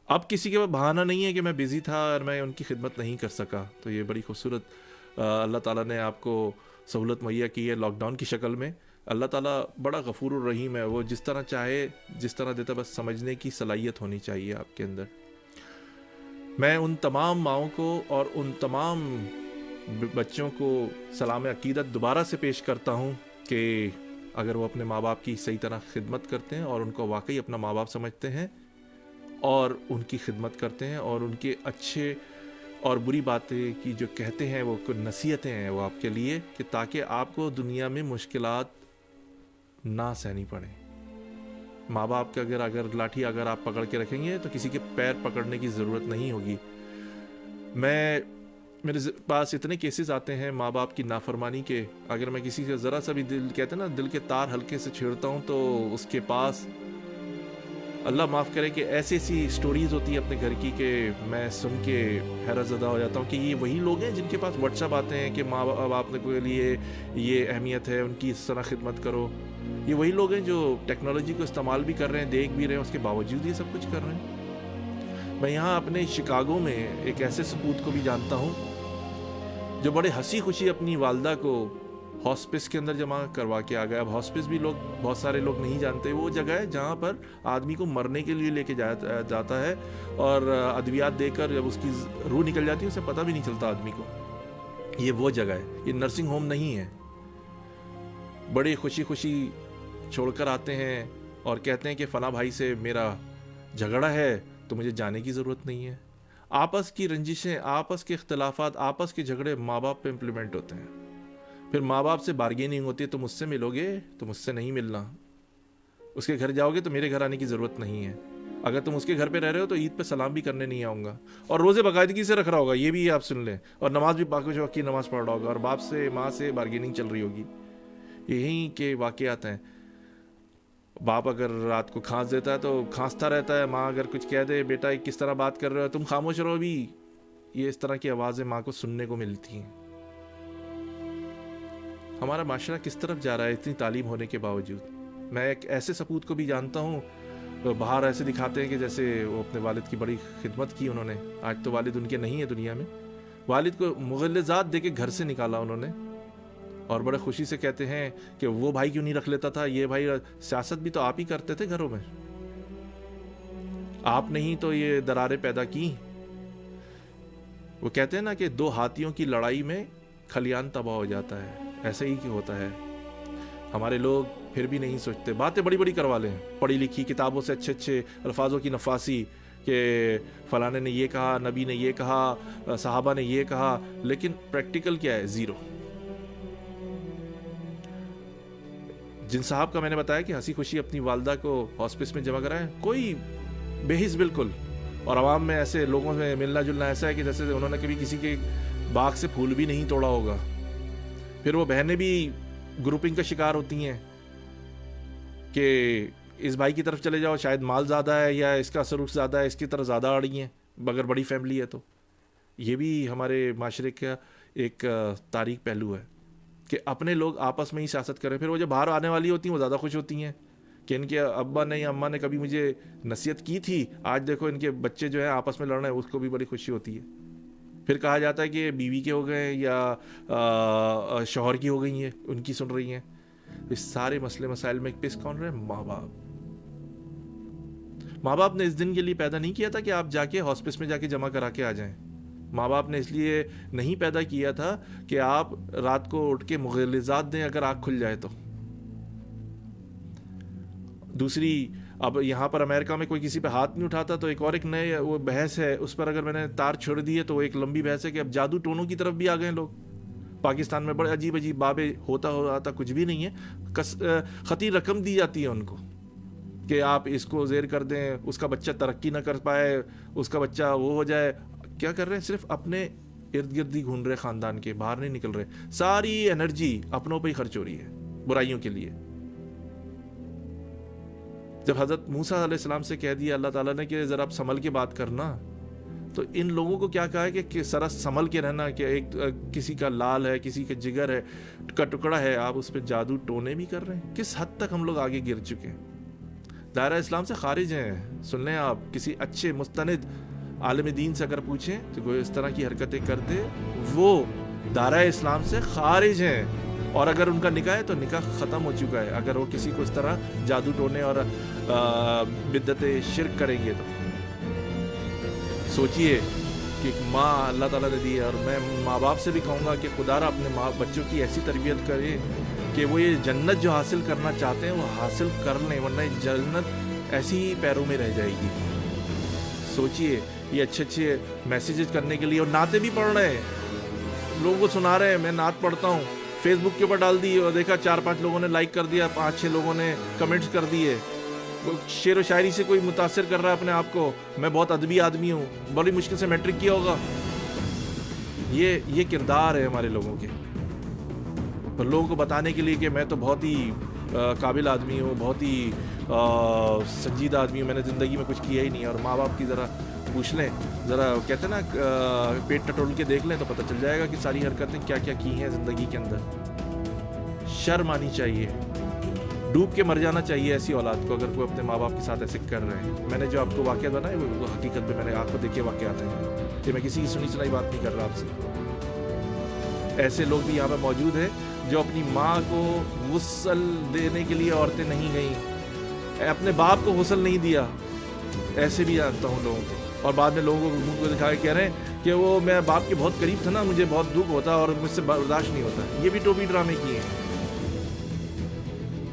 اب کسی کے پاس بہانہ نہیں ہے کہ میں بزی تھا اور میں ان کی خدمت نہیں کر سکا. تو یہ بڑی خوبصورت اللہ تعالیٰ نے آپ کو سہولت مہیا کی ہے لاک ڈاؤن کی شکل میں. اللہ تعالیٰ بڑا غفور الرحیم ہے، وہ جس طرح چاہے جس طرح دیتا، بس سمجھنے کی صلاحیت ہونی چاہیے آپ کے اندر۔ میں ان تمام ماؤں کو اور ان تمام بچوں کو سلام عقیدت دوبارہ سے پیش کرتا ہوں کہ اگر وہ اپنے ماں باپ کی صحیح طرح خدمت کرتے ہیں اور ان کو واقعی اپنا ماں باپ سمجھتے ہیں اور ان کی خدمت کرتے ہیں اور ان کے اچھے اور بری باتیں کی جو کہتے ہیں، وہ کچھ نصیحتیں ہیں وہ آپ کے لیے، کہ تاکہ آپ کو دنیا میں مشکلات نہ سہنی پڑیں۔ ماں باپ کا اگر لاٹھی اگر آپ پکڑ کے رکھیں گے تو کسی کے پیر پکڑنے کی ضرورت نہیں ہوگی۔ میرے پاس اتنے کیسز آتے ہیں ماں باپ کی نافرمانی کے، اگر میں کسی سے ذرا سا بھی کہتے ہیں نا دل کے تار ہلکے سے چھیڑتا ہوں تو اس کے پاس اللہ معاف کرے کہ ایسی سٹوریز ہوتی ہیں اپنے گھر کی کہ میں سن کے حیرت زدہ ہو جاتا ہوں کہ یہ وہی لوگ ہیں جن کے پاس واٹس ایپ آتے ہیں کہ ماں باپ کے لیے یہ اہمیت ہے، ان کی اس طرح خدمت کرو۔ یہ وہی لوگ ہیں جو ٹیکنالوجی کو استعمال بھی کر رہے ہیں، دیکھ بھی رہے ہیں، اس کے باوجود یہ سب کچھ کر رہے ہیں۔ میں یہاں اپنے شکاگو میں ایک ایسے سپوت کو بھی جانتا ہوں جو بڑے ہنسی خوشی اپنی والدہ کو ہاسپس کے اندر جمع کروا کے آ گیا۔ اب ہاسپس بھی بہت سارے لوگ نہیں جانتے، وہ جگہ ہے جہاں پر آدمی کو مرنے کے لیے لے کے جاتا ہے اور ادویات دے کر جب اس کی روح نکل جاتی ہے اسے پتہ بھی نہیں چلتا آدمی کو۔ یہ وہ جگہ ہے، یہ نرسنگ ہوم نہیں ہے۔ بڑے خوشی خوشی چھوڑ کر آتے ہیں اور کہتے ہیں کہ فلاں بھائی سے میرا جھگڑا ہے تو مجھے جانے کی ضرورت نہیں ہے۔ آپس کی رنجشیں، آپس کے اختلافات، آپس کے جھگڑے ماں باپ پہ امپلیمنٹ ہوتے ہیں۔ پھر ماں باپ سے بارگیننگ ہوتی ہے، تم مجھ سے ملو گے تو مجھ سے نہیں ملنا، اس کے گھر جاؤ گے تو میرے گھر آنے کی ضرورت نہیں ہے، اگر تم اس کے گھر پہ رہ رہے ہو تو عید پہ سلام بھی کرنے نہیں آؤں گا، اور روزے باقاعدگی سے رکھ رہا ہوگا، یہ بھی آپ سن لیں، اور نماز بھی پانچ وقت کی نماز پڑھ رہا ہوگا، اور باپ سے ماں سے بارگیننگ چل رہی ہوگی۔ یہی کے واقعات ہیں۔ باپ اگر رات کو کھانس دیتا ہے تو کھانستا رہتا ہے، ماں اگر کچھ کہہ دے بیٹا کس طرح بات کر رہے ہو، تم خاموش رہو بھی، یہ اس طرح کی آوازیں ماں کو سننے کو ملتی ہیں۔ ہمارا معاشرہ کس طرف جا رہا ہے اتنی تعلیم ہونے کے باوجود؟ میں ایک ایسے سپوت کو بھی جانتا ہوں، باہر ایسے دکھاتے ہیں کہ جیسے وہ اپنے والد کی بڑی خدمت کی انہوں نے، آج تو والد ان کے نہیں ہے دنیا میں، والد کو مغلظات دے کے گھر سے نکالا انہوں نے، اور بڑے خوشی سے کہتے ہیں کہ وہ بھائی کیوں نہیں رکھ لیتا تھا، یہ بھائی سیاست بھی تو آپ ہی کرتے تھے گھروں میں، آپ نے ہی تو یہ دراریں پیدا کی۔ وہ کہتے ہیں نا کہ دو ہاتھیوں کی لڑائی میں کھلیان تباہ ہو جاتا ہے، ایسے ہی کہ ہوتا ہے۔ ہمارے لوگ پھر بھی نہیں سوچتے، باتیں بڑی بڑی کروا لیں، پڑھی لکھی کتابوں سے اچھے اچھے الفاظوں کی نفاسی کہ فلانے نے یہ کہا، نبی نے یہ کہا، صحابہ نے یہ کہا، لیکن پریکٹیکل کیا ہے؟ زیرو۔ جن صاحب کا میں نے بتایا کہ ہنسی خوشی اپنی والدہ کو ہاسپس میں جمع کرائے، کوئی بے حس بالکل، اور عوام میں ایسے لوگوں میں ملنا جلنا ایسا ہے کہ جیسے انہوں نے کبھی کسی کے باغ سے پھول بھی نہیں توڑا ہوگا۔ پھر وہ بہنیں بھی گروپنگ کا شکار ہوتی ہیں کہ اس بھائی کی طرف چلے جاؤ، شاید مال زیادہ ہے یا اس کا سلوک زیادہ ہے، اس کی طرف زیادہ اڑی ہیں، اگر بڑی فیملی ہے تو۔ یہ بھی ہمارے معاشرے کا ایک تاریک پہلو ہے کہ اپنے لوگ آپس میں ہی سیاست کریں، پھر وہ جو باہر آنے والی ہوتی ہیں وہ زیادہ خوش ہوتی ہیں کہ ان کے ابا نے یا اماں نے کبھی مجھے نصیحت کی تھی، آج دیکھو ان کے بچے جو ہیں آپس میں لڑ رہے ہیں، اس کو بھی بڑی خوشی ہوتی ہے۔ پھر کہا جاتا ہے کہ بیوی کے ہو گئے یا شوہر کی ہو گئی ہیں، ان کی سن رہی ہیں۔ اس سارے مسئلے مسائل میں پس کون رہے؟ ماں باپ۔ ماں باپ نے اس دن کے لیے پیدا نہیں کیا تھا کہ آپ جا کے ہاسپس میں جا کے جمع کرا کے آ جائیں۔ ماں باپ نے اس لیے نہیں پیدا کیا تھا کہ آپ رات کو اٹھ کے مغلظات دیں اگر آنکھ کھل جائے تو۔ دوسری، اب یہاں پر امریکہ میں کوئی کسی پہ ہاتھ نہیں اٹھاتا تو ایک نئے وہ بحث ہے، اس پر اگر میں نے تار چھوڑ دی ہے تو وہ ایک لمبی بحث ہے کہ اب جادو ٹونوں کی طرف بھی آ گئے لوگ۔ پاکستان میں بڑے عجیب عجیب بابے ہوتا کچھ بھی نہیں ہے، خطی رقم دی جاتی ہے ان کو کہ آپ اس کو زیر کر دیں، اس کا بچہ ترقی نہ کر پائے، اس کا بچہ وہ ہو جائے۔ کیا کر رہے ہیں؟ صرف اپنے ارد گرد ہی گھوم رہے، خاندان کے باہر نہیں نکل رہے، ساری انرجی اپنوں پہ ہی خرچ ہو رہی ہے برائیوں کے لیے۔ جب حضرت موسیٰ علیہ السلام سے کہہ دیا اللہ تعالیٰ نے کہ ذرا آپ سنبھل کے بات کرنا، تو ان لوگوں کو کیا کہا ہے کہ ذرا سنبھل کے رہنا، کہ ایک کسی کا لال ہے، کسی کا جگر ہے، کا ٹکڑا ہے، آپ اس پہ جادو ٹونے بھی کر رہے ہیں۔ کس حد تک ہم لوگ آگے گر چکے ہیں، دائرہ اسلام سے خارج ہیں۔ سن لیں آپ، کسی اچھے مستند عالم دین سے اگر پوچھیں تو کوئی اس طرح کی حرکتیں کرتے وہ دائرہ اسلام سے خارج ہیں، اور اگر ان کا نکاح ہے تو نکاح ختم ہو چکا ہے اگر وہ کسی کو اس طرح جادو ٹونے اور بدعت شرک کریں گے. تو سوچئے کہ ایک ماں اللہ تعالیٰ نے دی ہے, اور میں ماں باپ سے بھی کہوں گا کہ خدا را اپنے بچوں کی ایسی تربیت کرے کہ وہ یہ جنت جو حاصل کرنا چاہتے ہیں وہ حاصل کر لیں, ورنہ جنت ایسی ہی پیروں میں رہ جائے گی. سوچئے یہ اچھے اچھے میسیجز کرنے کے لیے, اور نعتیں بھی پڑھ رہے ہیں, لوگوں کو سنا رہے ہیں میں نعت پڑھتا ہوں, فیس بک کے اوپر ڈال دی اور دیکھا 4-5 لوگوں نے لائک کر دیا, 5-6 لوگوں نے کمنٹس کر دیے, شعر و شاعری سے کوئی متاثر کر رہا ہے اپنے آپ کو, میں بہت ادبی آدمی ہوں, بڑی مشکل سے میٹرک کیا ہوگا. یہ کردار ہے ہمارے لوگوں کے, اور لوگوں کو بتانے کے لیے کہ میں تو بہت ہی قابل آدمی ہوں, بہت ہی سنجیدہ آدمی ہوں, میں نے زندگی میں کچھ کیا ہی نہیں. اور ماں باپ کی ذرا پوچھ لیں, ذرا کہتے ہیں نا پیٹ ٹٹول کے دیکھ لیں تو پتہ چل جائے گا کہ ساری حرکتیں کیا کیا کی ہیں زندگی کے اندر. شرم آنی چاہیے, ڈوب کے مر جانا چاہیے ایسی اولاد کو اگر کوئی اپنے ماں باپ کے ساتھ ایسے کر رہے ہیں. میں نے جو آپ کو واقعات بنائے وہ حقیقت میں نے آپ کو دیکھے واقعات ہیں, کہ میں کسی کی سنی سنائی بات نہیں کر رہا آپ سے. ایسے لوگ بھی یہاں پہ موجود ہیں جو اپنی ماں کو غسل دینے کے لیے عورتیں نہیں گئیں, اپنے باپ کو غسل نہیں دیا, ایسے بھی جانتا ہوں لوگوں کو. اور بعد میں لوگوں کو منہ کو دکھا کے کہہ رہے ہیں کہ وہ میں باپ کے بہت قریب تھا نا, مجھے بہت دکھ ہوتا اور مجھ سے برداشت نہیں ہوتا. یہ بھی ٹوپی ڈرامے کیے ہیں,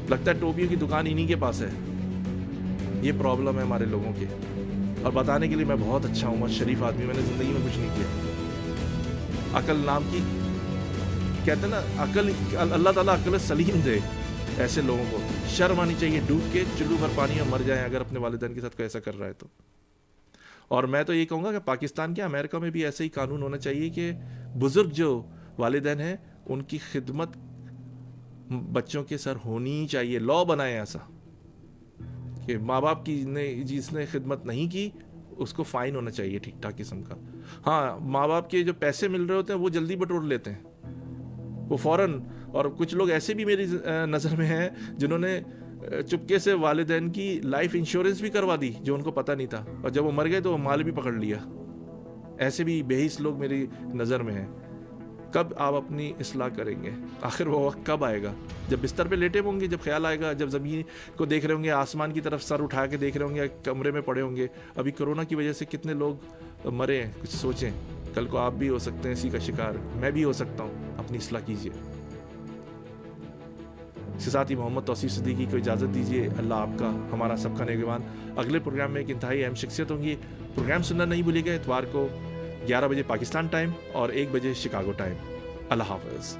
لگتا ہے ٹوپیوں کی دکان انہی کے پاس ہے. یہ پرابلم ہے ہمارے لوگوں کے. اور بتانے کے لیے میں بہت اچھا ہوں, بہت شریف آدمی, میں نے زندگی میں کچھ نہیں کیا. عقل نام کی کہتے ہیں نا, عقل اللہ تعالیٰ عقل سلیم دے ایسے لوگوں کو. شرم آنی چاہیے, ڈوب کے چلو بھر پانی میں مر جائیں اگر اپنے والدین کے ساتھ کوئی ایسا کر رہا ہے تو. اور میں تو یہ کہوں گا کہ پاکستان کے امریکہ میں بھی ایسا ہی قانون ہونا چاہیے کہ بزرگ جو والدین ہیں ان کی خدمت بچوں کے سر ہونی چاہیے. لا بنائیں ایسا کہ ماں باپ کی نے جس نے خدمت نہیں کی اس کو فائن ہونا چاہیے ٹھیک ٹھاک قسم کا. ہاں, ماں باپ کے جو پیسے مل رہے ہوتے ہیں وہ جلدی بٹور لیتے ہیں وہ فوراً. اور کچھ لوگ ایسے بھی میری نظر میں ہیں جنہوں نے چپکے سے والدین کی لائف انشورنس بھی کروا دی جو ان کو پتہ نہیں تھا, اور جب وہ مر گئے تو وہ مال بھی پکڑ لیا. ایسے بھی بے حیث لوگ میری نظر میں ہیں. کب آپ اپنی اصلاح کریں گے؟ آخر وہ وقت کب آئے گا؟ جب بستر پہ لیٹے ہوں گے, جب خیال آئے گا, جب زمین کو دیکھ رہے ہوں گے, آسمان کی طرف سر اٹھا کے دیکھ رہے ہوں گے, کمرے میں پڑے ہوں گے. ابھی کرونا کی وجہ سے کتنے لوگ مرے ہیں, کچھ سوچیں. کل کو آپ بھی ہو سکتے ہیں اسی کا شکار, میں بھی ہو سکتا ہوں. اپنی اصلاح کیجیے. اس کے ساتھ ہی محمد توصیف صدیقی کو اجازت دیجیے. اللہ آپ کا ہمارا سب کا نگہبان. اگلے پروگرام میں ایک انتہائی اہم شخصیت ہوں گی. پروگرام سننا نہیں بھولیے گا, اتوار کو 11 بجے پاکستان ٹائم اور 1 بجے شکاگو ٹائم. اللہ حافظ.